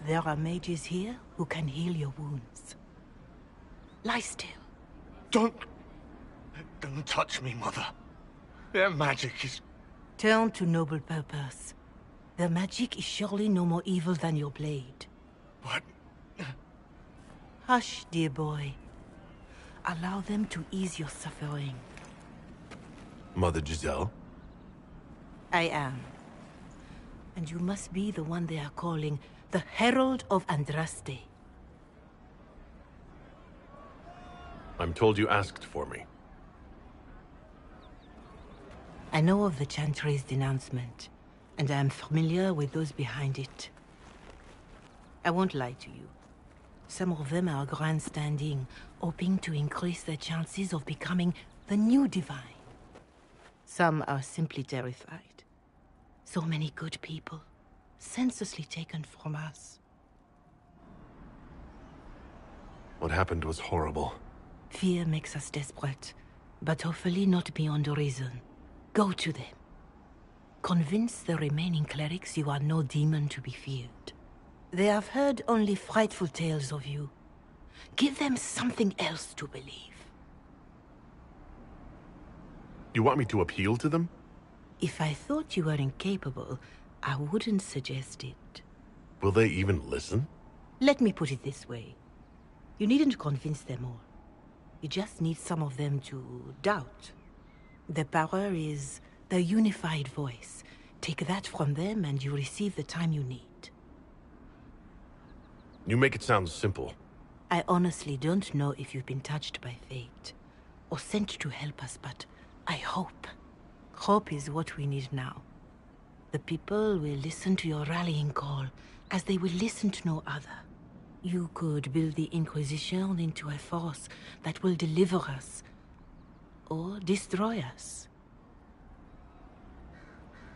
There are mages here who can heal your wounds. Lie still. Don't touch me, Mother. Their magic is... Turn to noble purpose. Their magic is surely no more evil than your blade. What? Hush, dear boy. Allow them to ease your suffering. Mother Giselle? I am. And you must be the one they are calling the Herald of Andraste. I'm told you asked for me. I know of the Chantry's denouncement, and I am familiar with those behind it. I won't lie to you. Some of them are grandstanding, hoping to increase their chances of becoming the new divine. Some are simply terrified. So many good people, senselessly taken from us. What happened was horrible. Fear makes us desperate, but hopefully not beyond reason. Go to them. Convince the remaining clerics you are no demon to be feared. They have heard only frightful tales of you. Give them something else to believe. You want me to appeal to them? If I thought you were incapable, I wouldn't suggest it. Will they even listen? Let me put it this way. You needn't convince them all. You just need some of them to doubt. The power is the unified voice. Take that from them and you receive the time you need. You make it sound simple. I honestly don't know if you've been touched by fate, or sent to help us, but I hope. Hope is what we need now. The people will listen to your rallying call, as they will listen to no other. You could build the Inquisition into a force that will deliver us, or destroy us.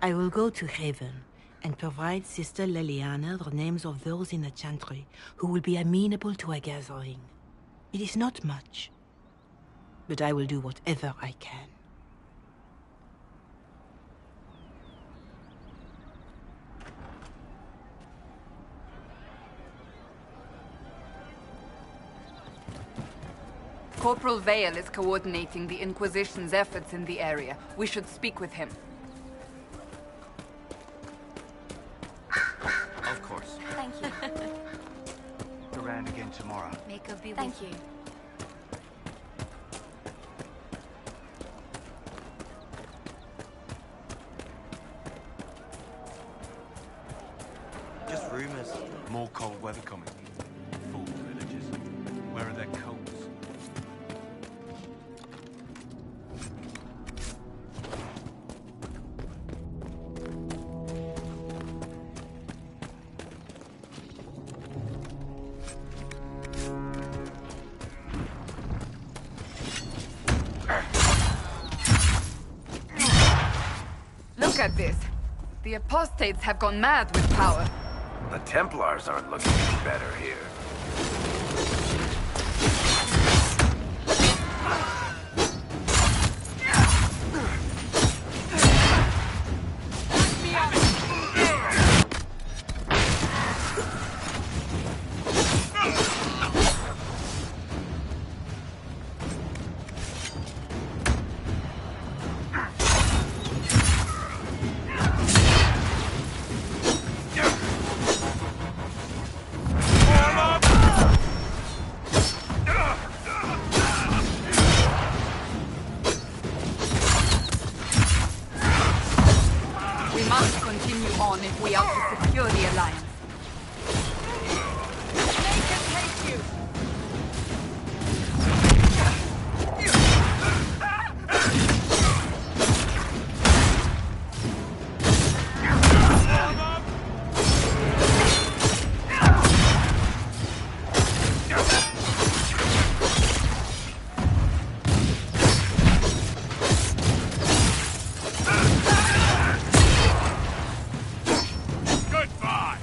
I will go to Haven and provide Sister Leliana the names of those in the Chantry who will be amenable to a gathering. It is not much, but I will do whatever I can. Corporal Vale is coordinating the Inquisition's efforts in the area. We should speak with him. Of course. Thank you. Around again tomorrow. May God be Thank you. Just rumors. More cold weather coming. Fool villagers. Where are their coats? Look at this. The apostates have gone mad with power. The Templars aren't looking any better here. We must continue on if we are to secure the Alliance. They can take you! Goodbye!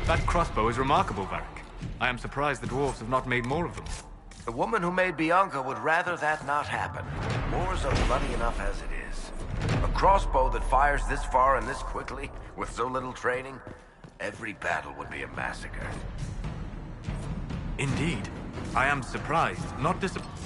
That crossbow is remarkable, Varric. I am surprised the dwarves have not made more of them. The woman who made Bianca would rather that not happen. Wars are bloody enough as it is. A crossbow that fires this far and this quickly, with so little training, every battle would be a massacre. Indeed. I am surprised, not disappointed.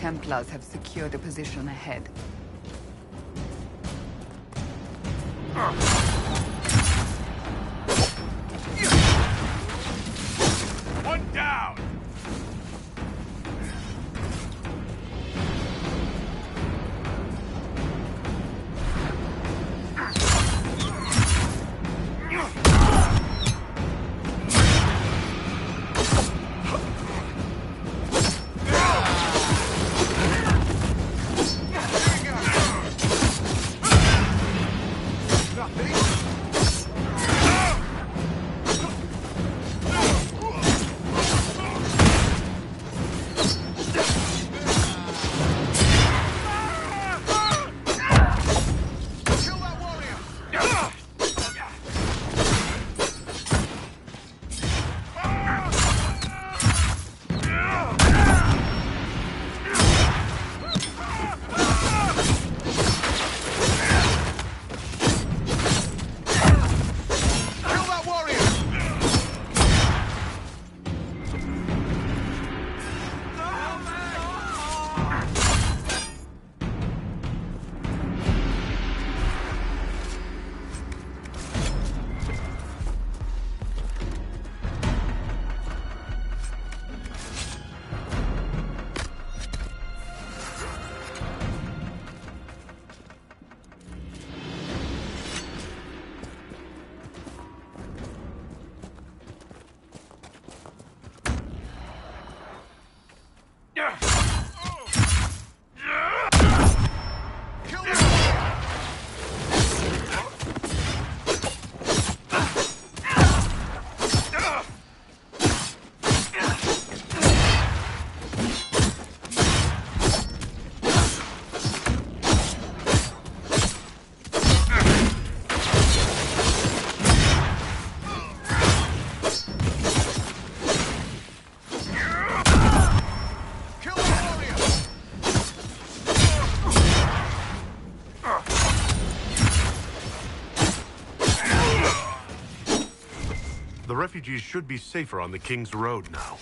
Templars have secured a position ahead. One down! The refugees should be safer on the King's Road now.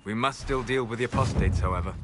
We must still deal with the apostates, however.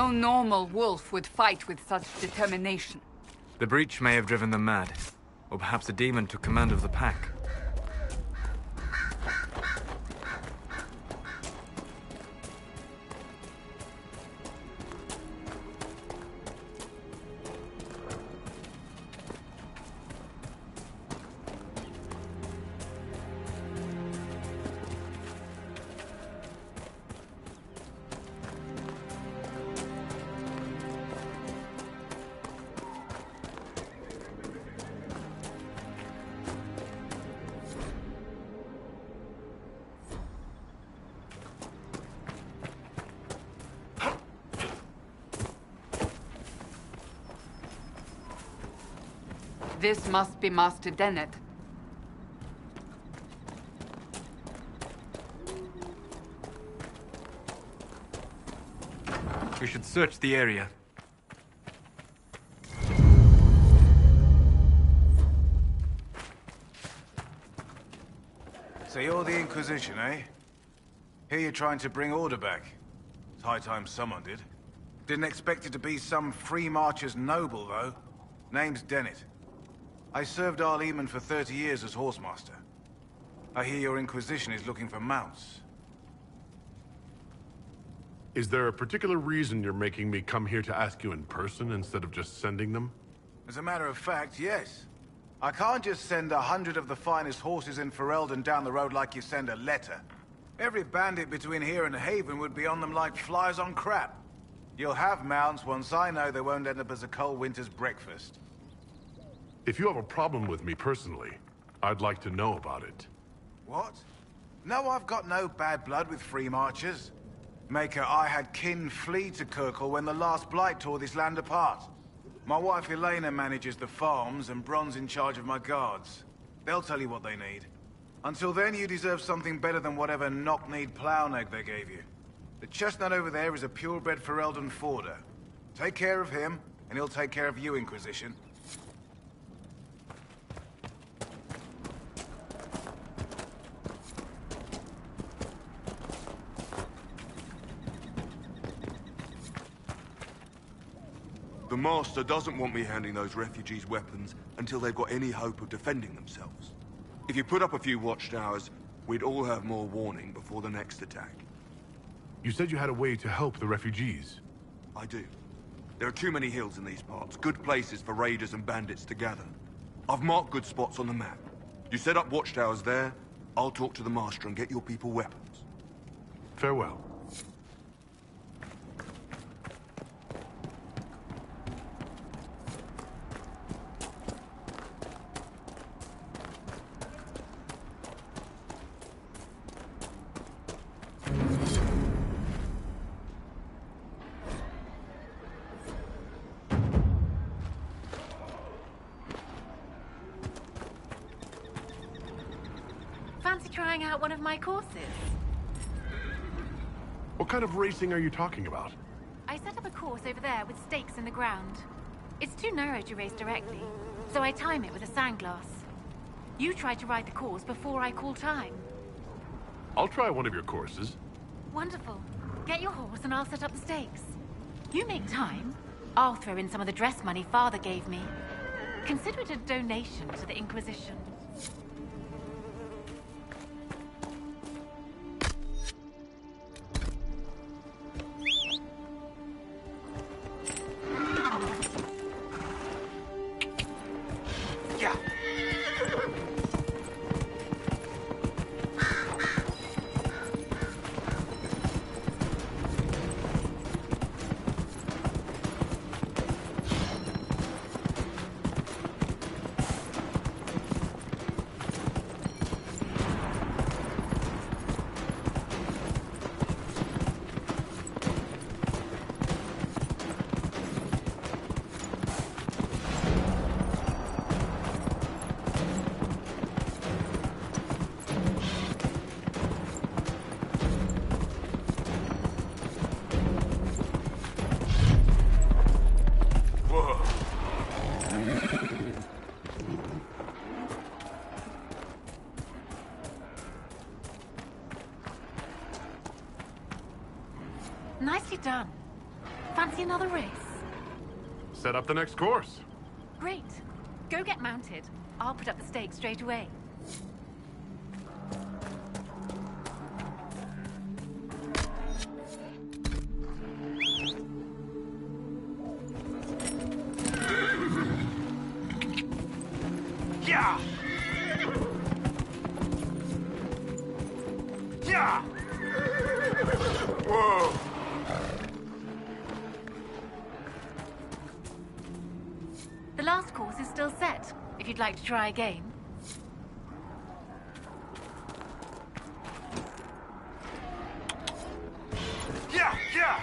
No normal wolf would fight with such determination. The breach may have driven them mad. Or perhaps a demon took command of the pack. This must be Master Dennett. We should search the area. So you're the Inquisition, eh? Here you're trying to bring order back. It's high time someone did. Didn't expect it to be some free marcher's noble, though. Name's Dennett. I served Arl Eamon for 30 years as horsemaster. I hear your Inquisition is looking for mounts. Is there a particular reason you're making me come here to ask you in person instead of just sending them? As a matter of fact, yes. I can't just send 100 of the finest horses in Ferelden down the road like you send a letter. Every bandit between here and Haven would be on them like flies on crap. You'll have mounts once I know they won't end up as a cold winter's breakfast. If you have a problem with me personally, I'd like to know about it. What? No, I've got no bad blood with free marchers. Maker, I had kin flee to Kirkle when the last blight tore this land apart. My wife Elena manages the farms, and Bron's in charge of my guards. They'll tell you what they need. Until then, you deserve something better than whatever knock-kneed plow-neg they gave you. The chestnut over there is a purebred Ferelden forder. Take care of him, and he'll take care of you, Inquisition. The Master doesn't want me handing those refugees weapons until they've got any hope of defending themselves. If you put up a few watchtowers, we'd all have more warning before the next attack. You said you had a way to help the refugees. I do. There are too many hills in these parts, good places for raiders and bandits to gather. I've marked good spots on the map. You set up watchtowers there, I'll talk to the Master and get your people weapons. Farewell. Fancy trying out one of my courses? What kind of racing are you talking about? I set up a course over there with stakes in the ground. It's too narrow to race directly, so I time it with a sandglass. You try to ride the course before I call time. I'll try one of your courses. Wonderful. Get your horse and I'll set up the stakes. You make time, I'll throw in some of the dress money Father gave me. Consider it a donation to the Inquisition. Nicely done. Fancy another race? Set up the next course. Great. Go get mounted. I'll put up the stakes straight away. Yeah! Yeah! Whoa! The last course is still set, if you'd like to try again. Yeah! Yeah!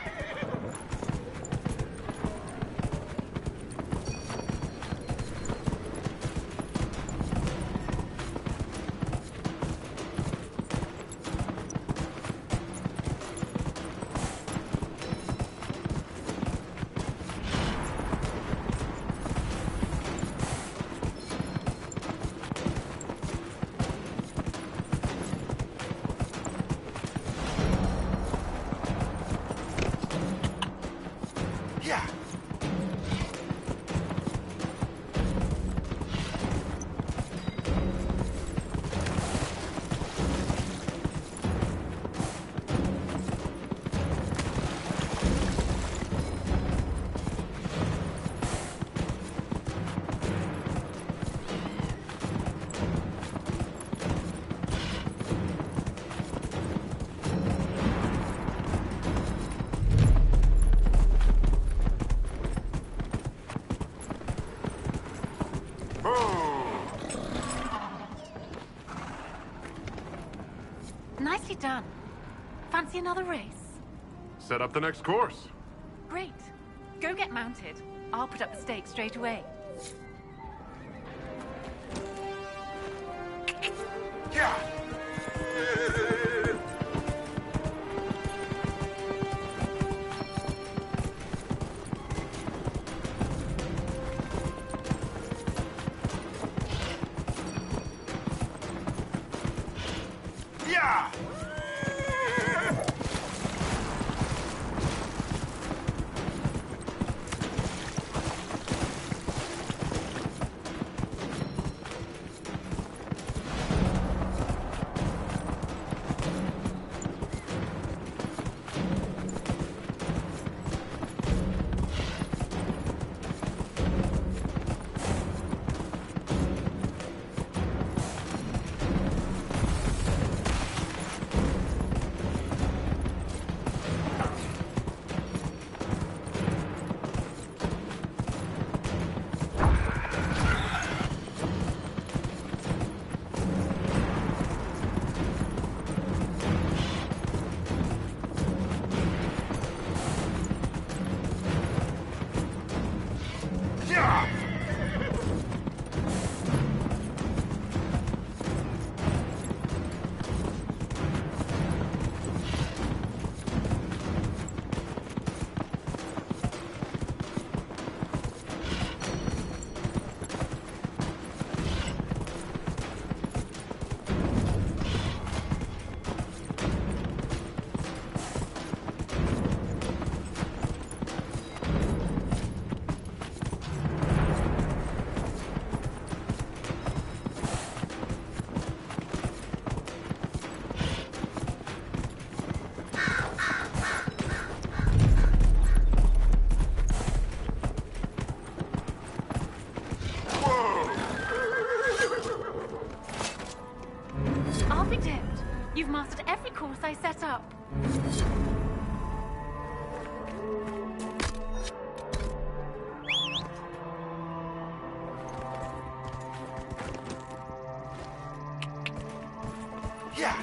Yeah! Nicely done. Fancy another race? Set up the next course. Great. Go get mounted. I'll put up the stakes straight away. Yeah! Yeah! I'll be damned. You've mastered every course I set up. Yeah!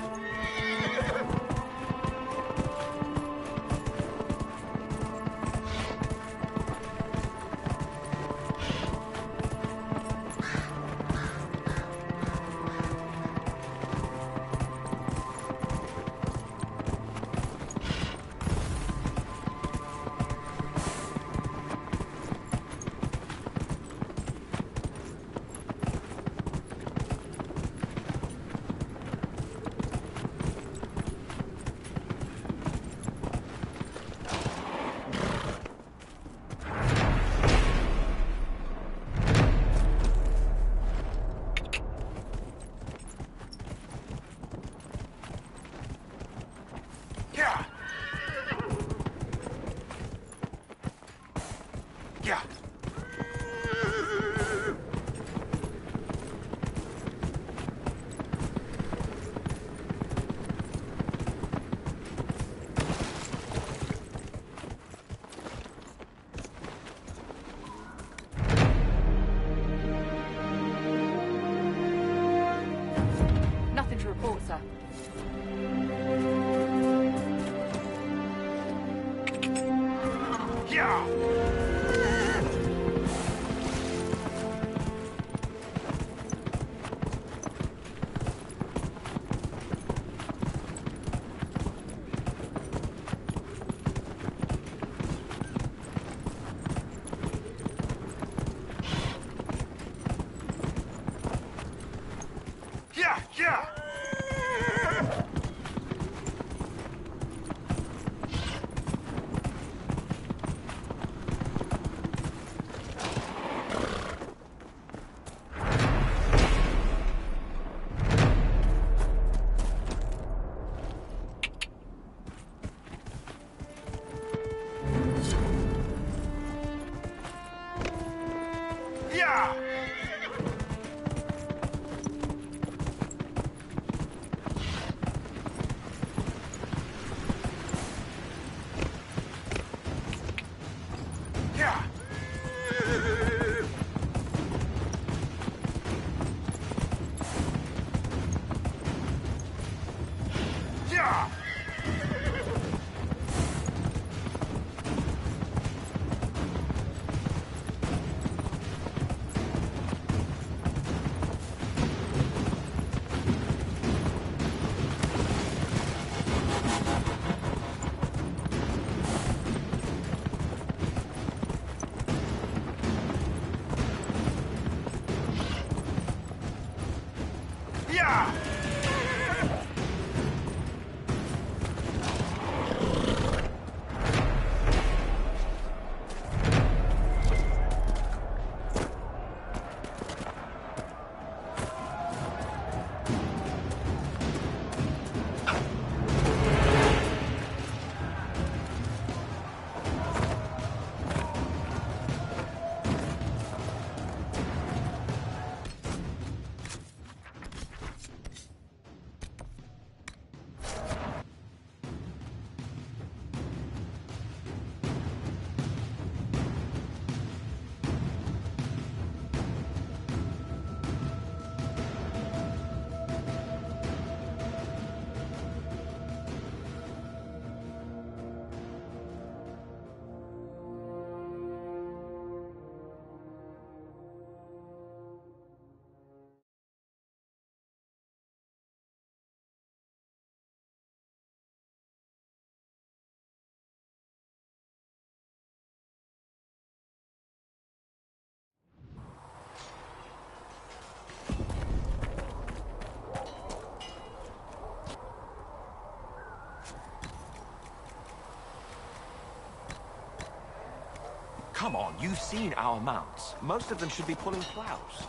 Come on, you've seen our mounts. Most of them should be pulling plows.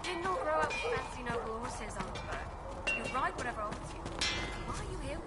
You did not grow up with fancy noble horses, Ironborn. You ride whatever offers you. Why are you here?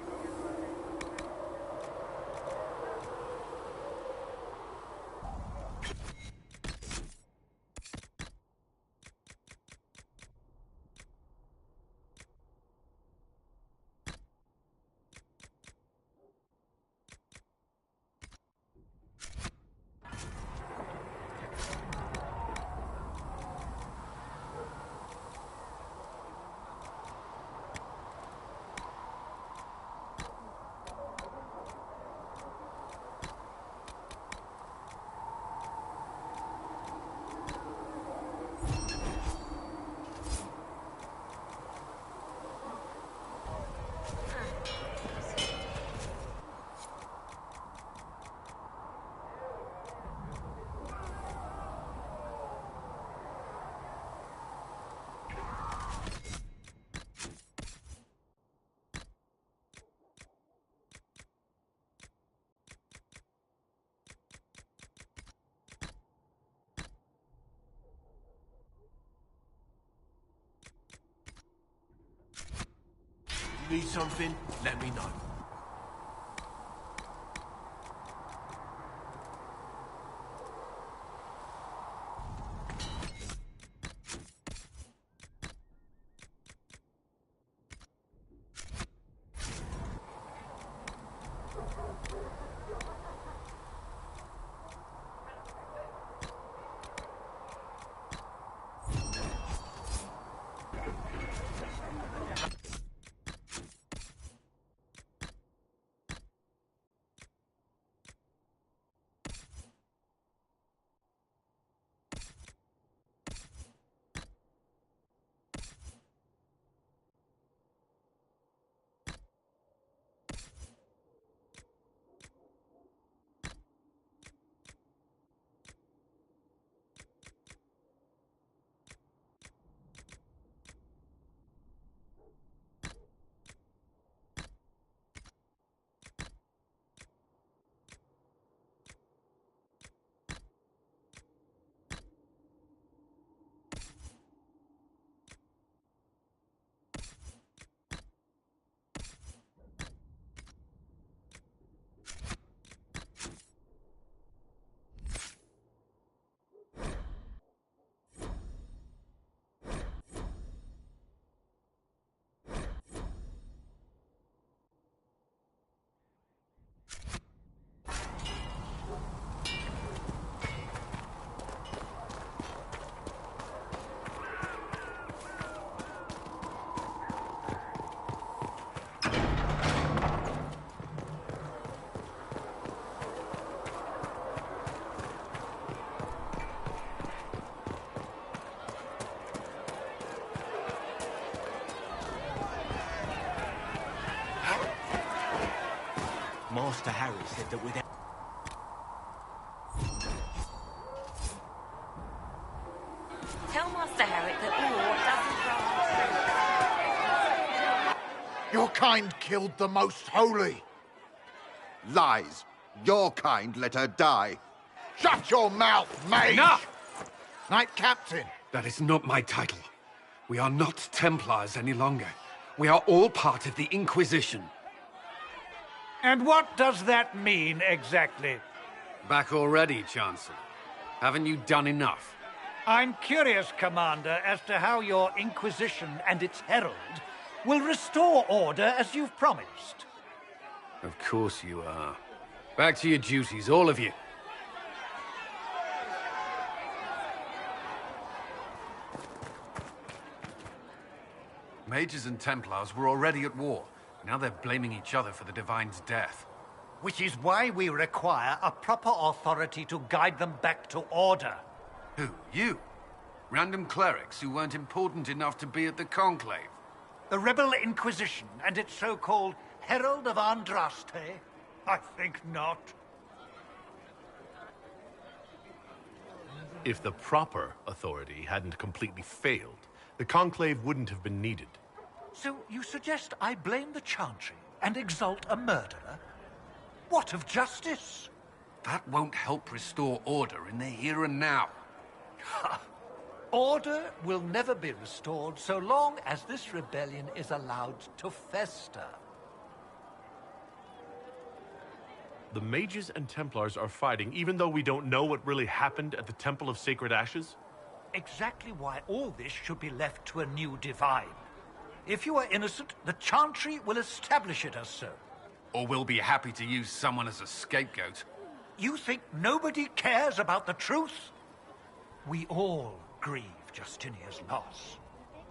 Need something? Let me know. Master Harry said that without... Tell Master Harry that ore doesn't grow on trees. Your kind killed the most holy. Lies. Your kind let her die. Shut your mouth, mage! Enough! Knight Captain. That is not my title. We are not Templars any longer. We are all part of the Inquisition. And what does that mean, exactly? Back already, Chancellor. Haven't you done enough? I'm curious, Commander, as to how your Inquisition and its herald will restore order as you've promised. Of course you are. Back to your duties, all of you. Mages and Templars were already at war. Now they're blaming each other for the Divine's death. Which is why we require a proper authority to guide them back to order. Who? You? Random clerics who weren't important enough to be at the Conclave? The Rebel Inquisition and its so-called Herald of Andraste? I think not. If the proper authority hadn't completely failed, the Conclave wouldn't have been needed. So you suggest I blame the Chantry and exalt a murderer? What of justice? That won't help restore order in the here and now. Order will never be restored so long as this rebellion is allowed to fester. The Mages and Templars are fighting even though we don't know what really happened at the Temple of Sacred Ashes? Exactly why all this should be left to a new Divine. If you are innocent, the Chantry will establish it as so. Or we'll be happy to use someone as a scapegoat. You think nobody cares about the truth? We all grieve Justinia's loss.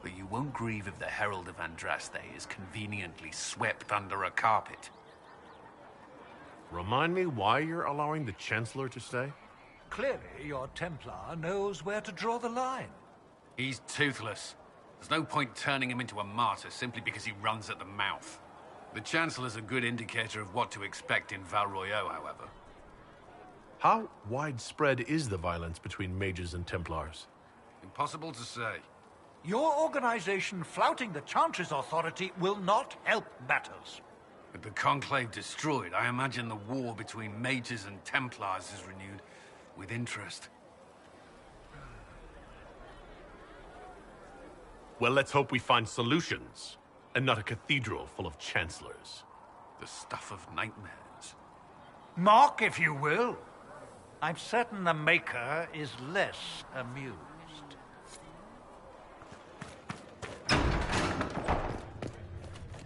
But you won't grieve if the Herald of Andraste is conveniently swept under a carpet. Remind me why you're allowing the Chancellor to stay? Clearly, your Templar knows where to draw the line. He's toothless. There's no point turning him into a martyr simply because he runs at the mouth. The Chancellor's a good indicator of what to expect in Val Royeaux, however. How widespread is the violence between Mages and Templars? Impossible to say. Your organization flouting the Chantry's authority will not help matters. With the Conclave destroyed, I imagine the war between Mages and Templars is renewed with interest. Well, let's hope we find solutions, and not a cathedral full of chancellors. The stuff of nightmares. Mock, if you will. I'm certain the Maker is less amused.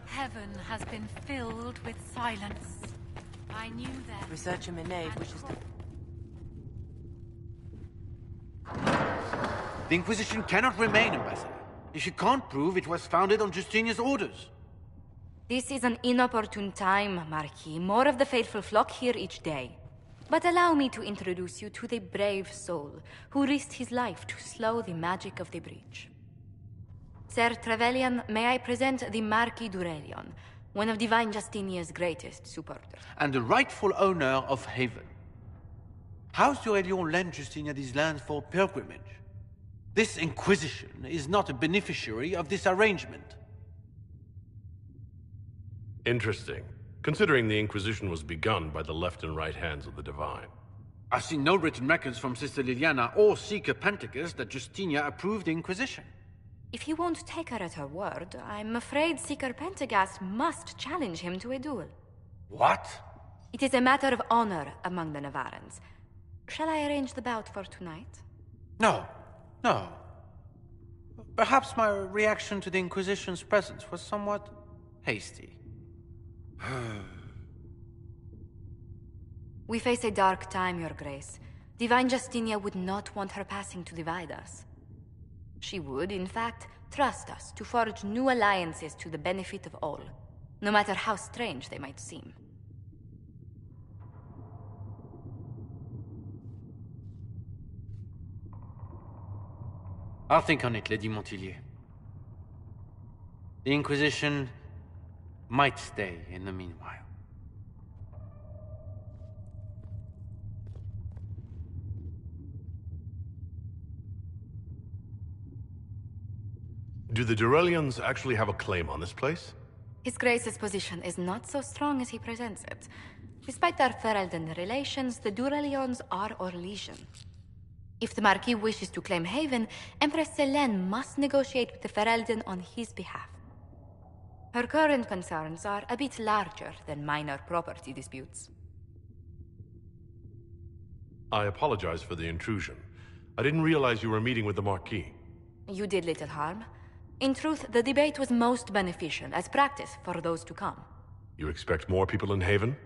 Heaven has been filled with silence. I knew that. Researcher Minave wishes to... The Inquisition cannot remain, Ambassador, if you can't prove it was founded on Justinia's orders. This is an inopportune time, Marquis. More of the faithful flock here each day. But allow me to introduce you to the brave soul who risked his life to slow the magic of the breach. Sir Trevelyan, may I present the Marquis d'Aurelion, one of Divine Justinia's greatest supporters. And the rightful owner of Haven. House d'Aurelion lent Justinia these lands for pilgrimage. This Inquisition is not a beneficiary of this arrangement. Interesting, considering the Inquisition was begun by the left and right hands of the Divine. I've seen no written records from Sister Liliana or Seeker Pentagast that Justinia approved the Inquisition. If you won't take her at her word, I'm afraid Seeker Pentagast must challenge him to a duel. What? It is a matter of honor among the Navarrans. Shall I arrange the bout for tonight? No. No. Perhaps my reaction to the Inquisition's presence was somewhat hasty. We face a dark time, Your Grace. Divine Justinia would not want her passing to divide us. She would, in fact, trust us to forge new alliances to the benefit of all, no matter how strange they might seem. I'll think on it, Lady Montilyet. The Inquisition might stay in the meanwhile. Do the Durelians actually have a claim on this place? His Grace's position is not so strong as he presents it. Despite their Ferelden relations, the Durelions are our legion. If the Marquis wishes to claim Haven, Empress Selene must negotiate with the Ferelden on his behalf. Her current concerns are a bit larger than minor property disputes. I apologize for the intrusion. I didn't realize you were meeting with the Marquis. You did little harm. In truth, the debate was most beneficial as practice for those to come. You expect more people in Haven?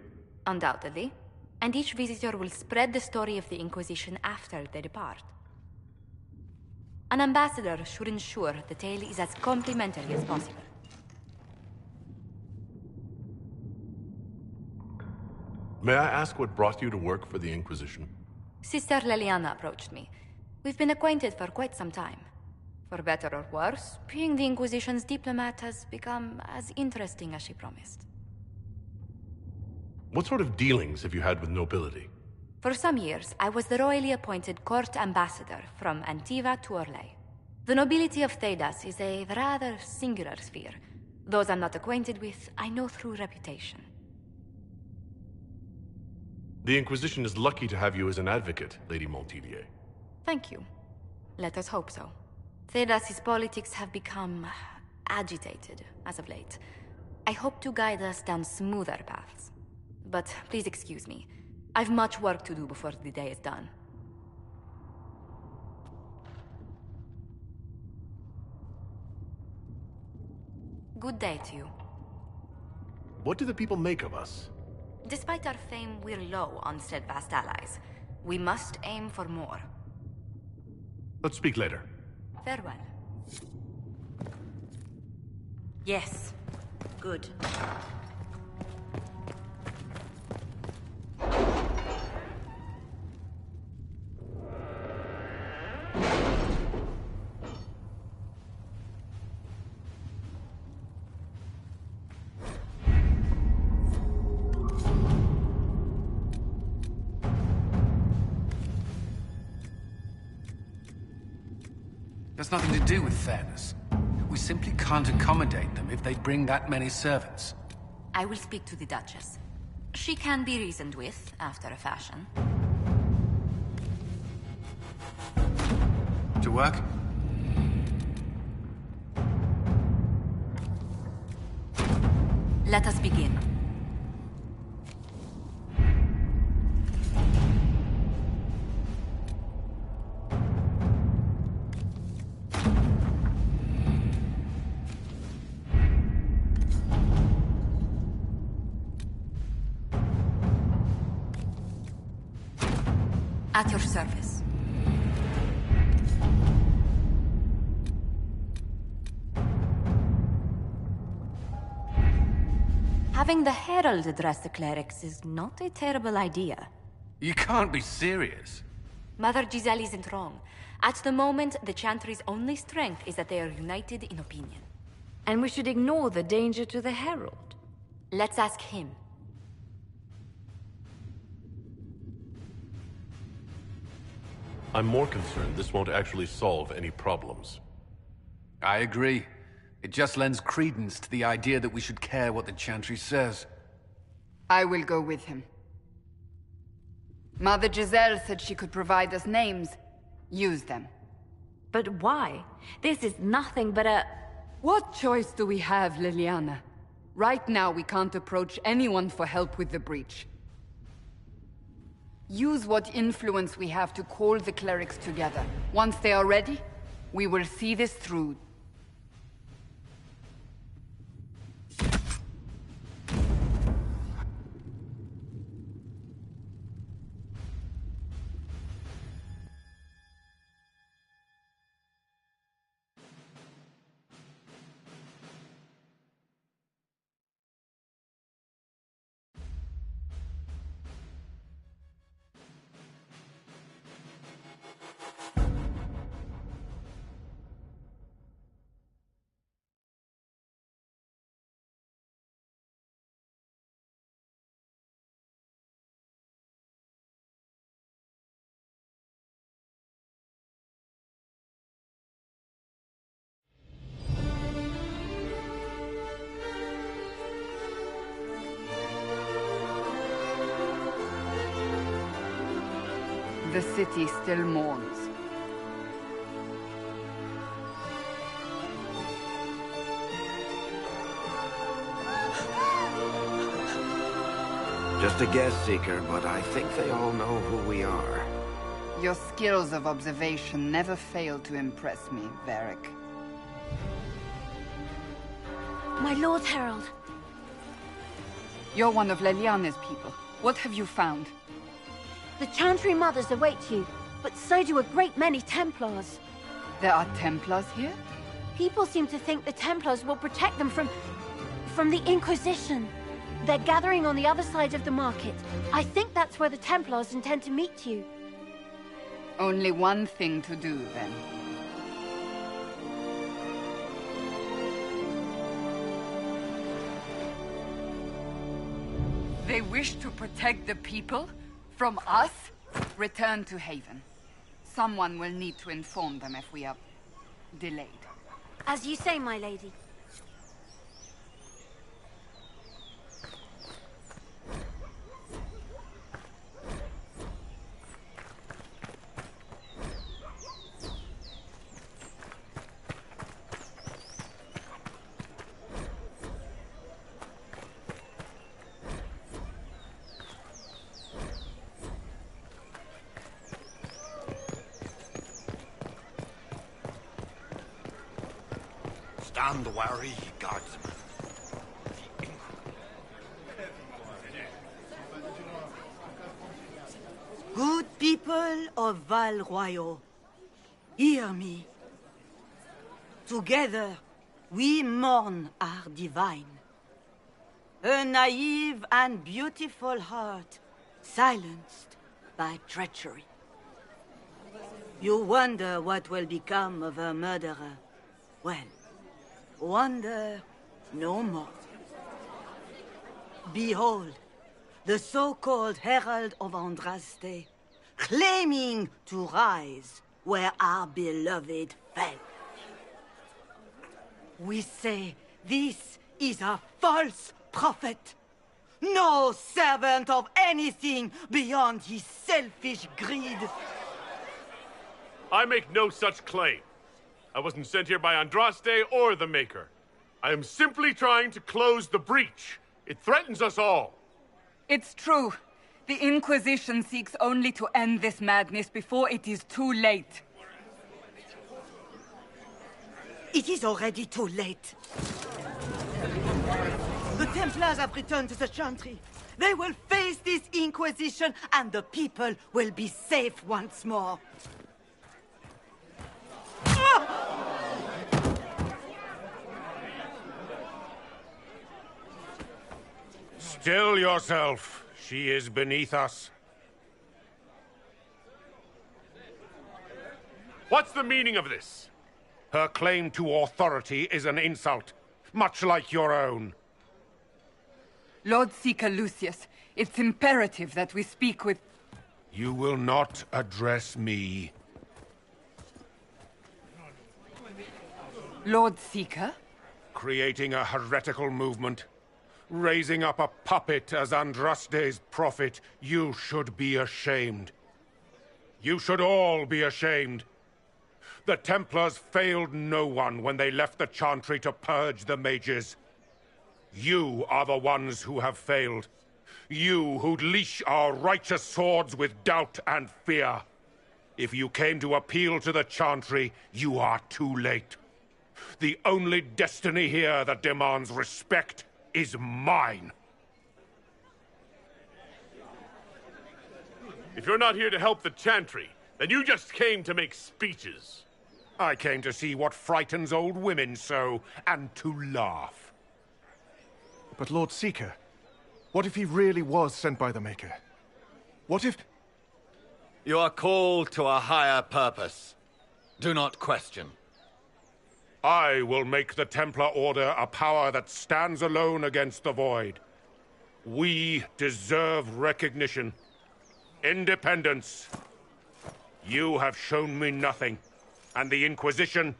Undoubtedly. And each visitor will spread the story of the Inquisition after they depart. An ambassador should ensure the tale is as complimentary as possible. May I ask what brought you to work for the Inquisition? Sister Leliana approached me. We've been acquainted for quite some time. For better or worse, being the Inquisition's diplomat has become as interesting as she promised. What sort of dealings have you had with nobility? For some years, I was the royally appointed court ambassador from Antiva to Orlais. The nobility of Thedas is a rather singular sphere. Those I'm not acquainted with, I know through reputation. The Inquisition is lucky to have you as an advocate, Lady Montilier. Thank you. Let us hope so. Thedas' politics have become agitated as of late. I hope to guide us down smoother paths. But please excuse me. I've much work to do before the day is done. Good day to you. What do the people make of us? Despite our fame, we're low on steadfast allies. We must aim for more. Let's speak later. Farewell. Yes. Good. That's nothing to do with fairness. We simply can't accommodate them if they bring that many servants. I will speak to the Duchess. She can be reasoned with, after a fashion. To work? Let us begin. At your service. Having the Herald address the clerics is not a terrible idea. You can't be serious. Mother Giselle isn't wrong. At the moment, the Chantry's only strength is that they are united in opinion. And we should ignore the danger to the Herald. Let's ask him. I'm more concerned this won't actually solve any problems. I agree. It just lends credence to the idea that we should care what the Chantry says. I will go with him. Mother Giselle said she could provide us names. Use them. But why? This is nothing but a... What choice do we have, Liliana? Right now, we can't approach anyone for help with the breach. Use what influence we have to call the clerics together. Once they are ready, we will see this through. The city still mourns. Just a guess, Seeker, but I think they all know who we are. Your skills of observation never fail to impress me, Varric. My Lord Herald. You're one of Leliane's people. What have you found? The Chantry Mothers await you, but so do a great many Templars. There are Templars here? People seem to think the Templars will protect them from the Inquisition. They're gathering on the other side of the market. I think that's where the Templars intend to meet you. Only one thing to do, then. They wish to protect the people? From us? Return to Haven. Someone will need to inform them if we are delayed. As you say, my lady. Stand wary, guardsman. Good people of Val Royal, hear me. Together, we mourn our divine. A naive and beautiful heart, silenced by treachery. You wonder what will become of a murderer. Well, wonder no more. Behold, the so-called Herald of Andraste, claiming to rise where our beloved fell. We say this is a false prophet. No servant of anything beyond his selfish greed. I make no such claim. I wasn't sent here by Andraste or the Maker. I am simply trying to close the breach. It threatens us all. It's true. The Inquisition seeks only to end this madness before it is too late. It is already too late. The Templars have returned to the Chantry. They will face this Inquisition, and the people will be safe once more. Still yourself. She is beneath us. What's the meaning of this? Her claim to authority is an insult, much like your own. Lord Seeker Lucius, it's imperative that we speak with... You will not address me. Lord Seeker? Creating a heretical movement. Raising up a puppet as Andraste's prophet. You should be ashamed. You should all be ashamed. The Templars failed no one when they left the Chantry to purge the mages. You are the ones who have failed. You who'd leash our righteous swords with doubt and fear. If you came to appeal to the Chantry, you are too late. The only destiny here that demands respect is mine. If you're not here to help the Chantry, then you just came to make speeches. I came to see what frightens old women so, and to laugh. But Lord Seeker, what if he really was sent by the Maker? What if... You are called to a higher purpose. Do not question. I will make the Templar Order a power that stands alone against the Void. We deserve recognition. Independence. You have shown me nothing, and the Inquisition,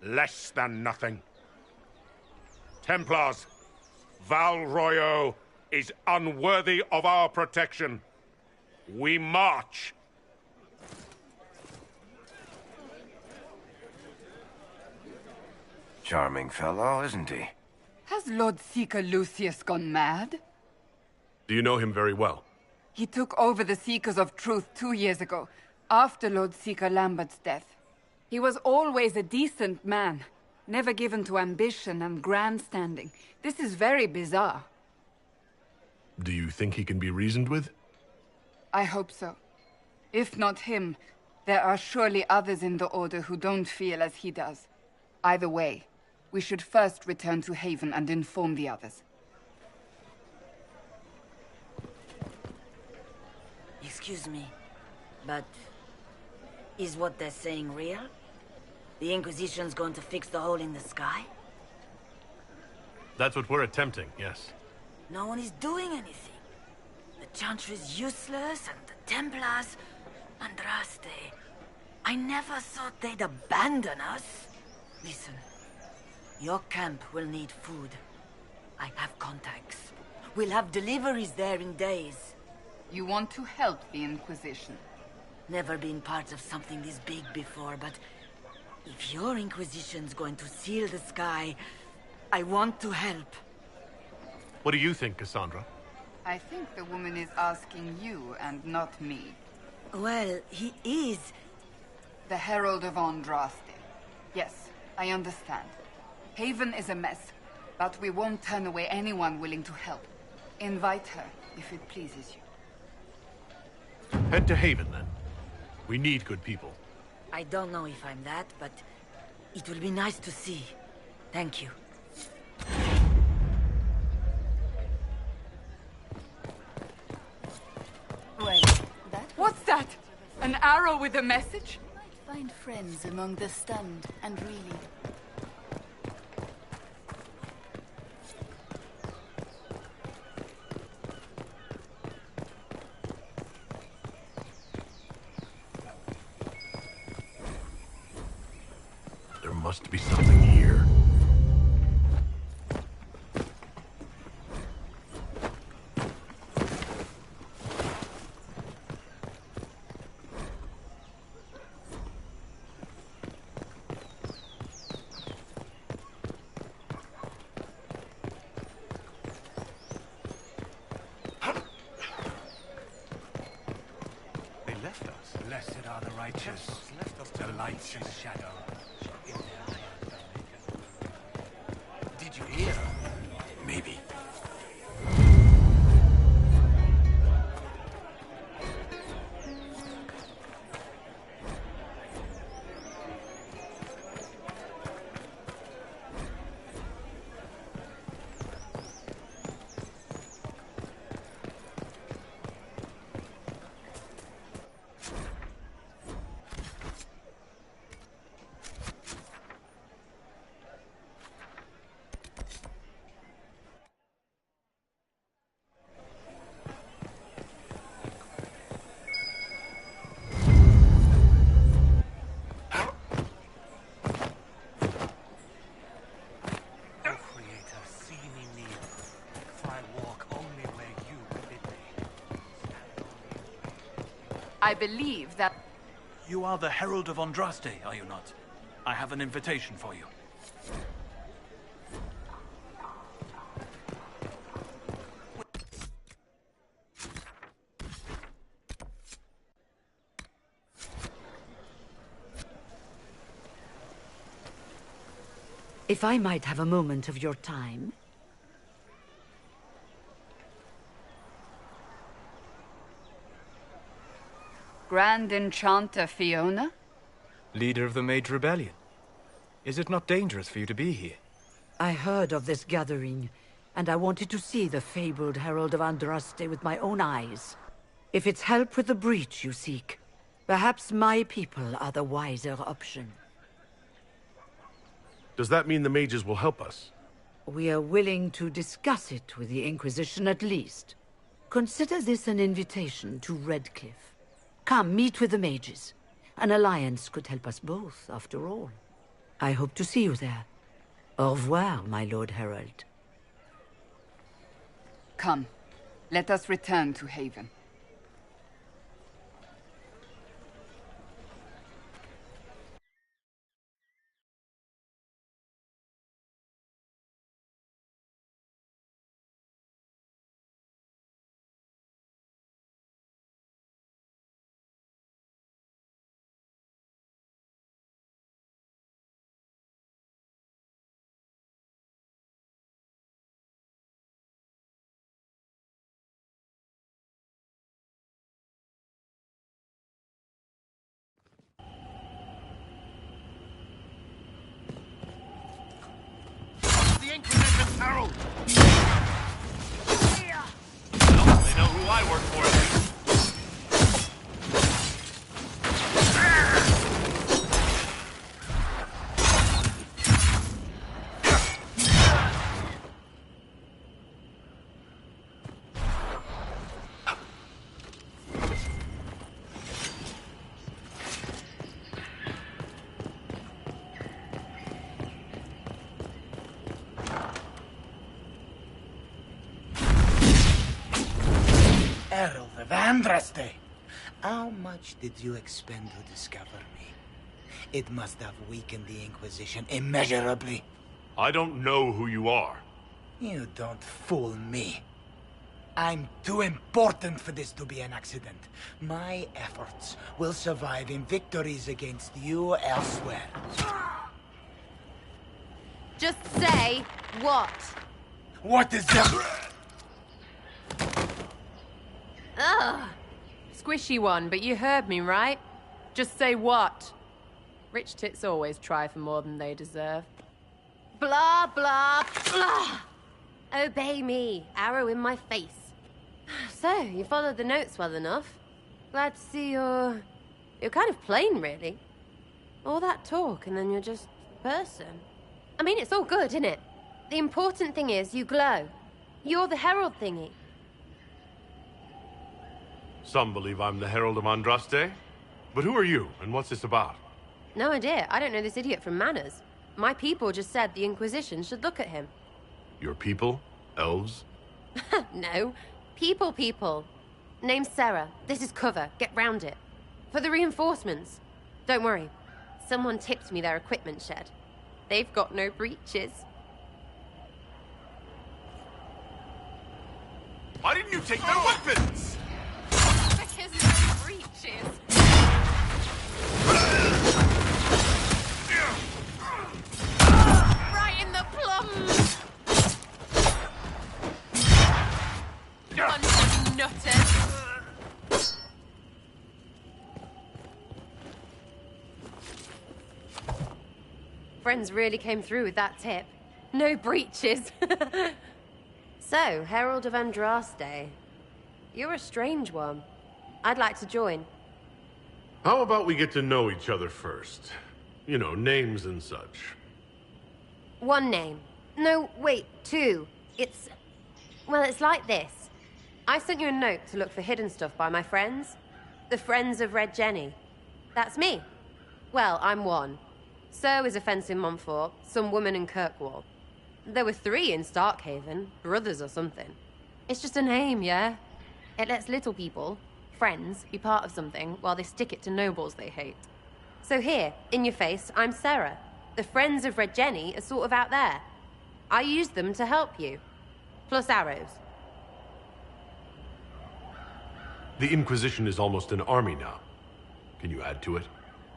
less than nothing. Templars, Val Royal is unworthy of our protection. We march. Charming fellow, isn't he? Has Lord Seeker Lucius gone mad? Do you know him very well? He took over the Seekers of Truth 2 years ago, after Lord Seeker Lambert's death. He was always a decent man, never given to ambition and grandstanding. This is very bizarre. Do you think he can be reasoned with? I hope so. If not him, there are surely others in the Order who don't feel as he does. Either way, we should first return to Haven and inform the others. Excuse me, but is what they're saying real? The Inquisition's going to fix the hole in the sky? That's what we're attempting, yes. No one is doing anything. The Chantry's useless, and the Templars... Andraste... I never thought they'd abandon us. Listen, your camp will need food. I have contacts. We'll have deliveries there in days. You want to help the Inquisition? Never been part of something this big before, but if your Inquisition's going to seal the sky, I want to help. What do you think, Cassandra? I think the woman is asking you and not me. Well, he is. The Herald of Andraste. Yes, I understand. Haven is a mess, but we won't turn away anyone willing to help. Invite her, if it pleases you. Head to Haven, then. We need good people. I don't know if I'm that, but it will be nice to see. Thank you. Well, what's that? An arrow with a message? Find friends among the stunned and reeling. There must be something here. Blessed are the righteous, the lights in the shadow. Did you hear? Maybe. I believe that... You are the Herald of Andraste, are you not? I have an invitation for you. If I might have a moment of your time... Grand Enchanter Fiona? Leader of the Mage Rebellion. Is it not dangerous for you to be here? I heard of this gathering, and I wanted to see the fabled Herald of Andraste with my own eyes. If it's help with the breach you seek, perhaps my people are the wiser option. Does that mean the mages will help us? We are willing to discuss it with the Inquisition at least. Consider this an invitation to Redcliffe. Come, meet with the mages. An alliance could help us both, after all. I hope to see you there. Au revoir, my Lord Herald. Come, let us return to Haven. I work for at least. Herald of Andraste, how much did you expend to discover me? It must have weakened the Inquisition immeasurably. I don't know who you are. You don't fool me. I'm too important for this to be an accident. My efforts will survive in victories against you elsewhere. Just say what? What is that? Ugh. Squishy one, but you heard me, right? Just say what? Rich tits always try for more than they deserve. Blah, blah, blah. Obey me. Arrow in my face. So, you followed the notes well enough. Glad to see you're kind of plain, really. All that talk, and then you're just a person. I mean, it's all good, isn't it? The important thing is you glow. You're the herald thingy. Some believe I'm the Herald of Andraste. But who are you, and what's this about? No idea. I don't know this idiot from Manners. My people just said the Inquisition should look at him. Your people? Elves? No. People. Name's Sarah. This is cover. Get round it. For the reinforcements. Don't worry. Someone tipped me their equipment shed. They've got no breaches. Why didn't you take their weapons? Because no breaches. Right in the plums. Bunch of nutters. Friends really came through with that tip. No breaches. So, Herald of Andraste. You're a strange one. I'd like to join. How about we get to know each other first? You know, names and such. One name. No, wait, two. Well, it's like this. I sent you a note to look for hidden stuff by my friends. The Friends of Red Jenny. That's me. Well, I'm one. So is a fence in Montfort, some woman in Kirkwall. There were 3 in Starkhaven, brothers or something. It's just a name, yeah? It lets little people, friends, be part of something while they stick it to nobles they hate. So here, in your face, I'm Sarah. The Friends of Red Jenny are sort of out there. I use them to help you. Plus arrows. The Inquisition is almost an army now. Can you add to it?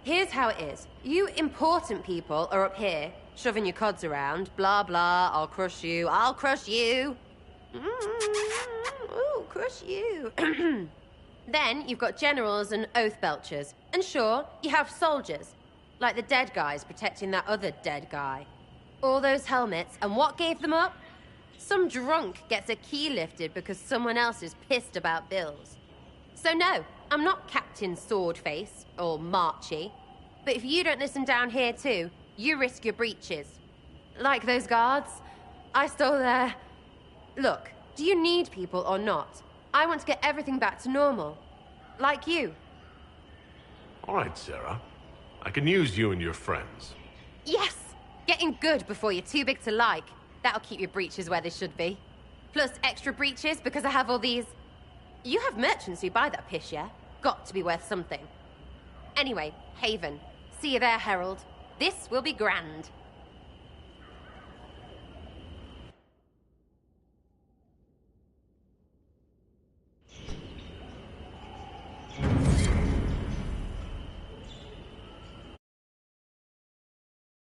Here's how it is. You important people are up here, shoving your cods around. Blah, blah, I'll crush you. Ooh, crush you. Then you've got generals and oath belchers. And sure, you have soldiers. Like the dead guys protecting that other dead guy. All those helmets, and what gave them up? Some drunk gets a key lifted because someone else is pissed about bills. So no, I'm not Captain Swordface, or Marchy. But if you don't listen down here too, you risk your breeches. Like those guards, I stole their... Look, do you need people or not? I want to get everything back to normal. Like you. All right, Sarah. I can use you and your friends. Yes! Getting good before you're too big to like. That'll keep your breeches where they should be. Plus extra breeches because I have all these... You have merchants who buy that piss, yeah? Got to be worth something. Anyway, Haven. See you there, Herald. This will be grand.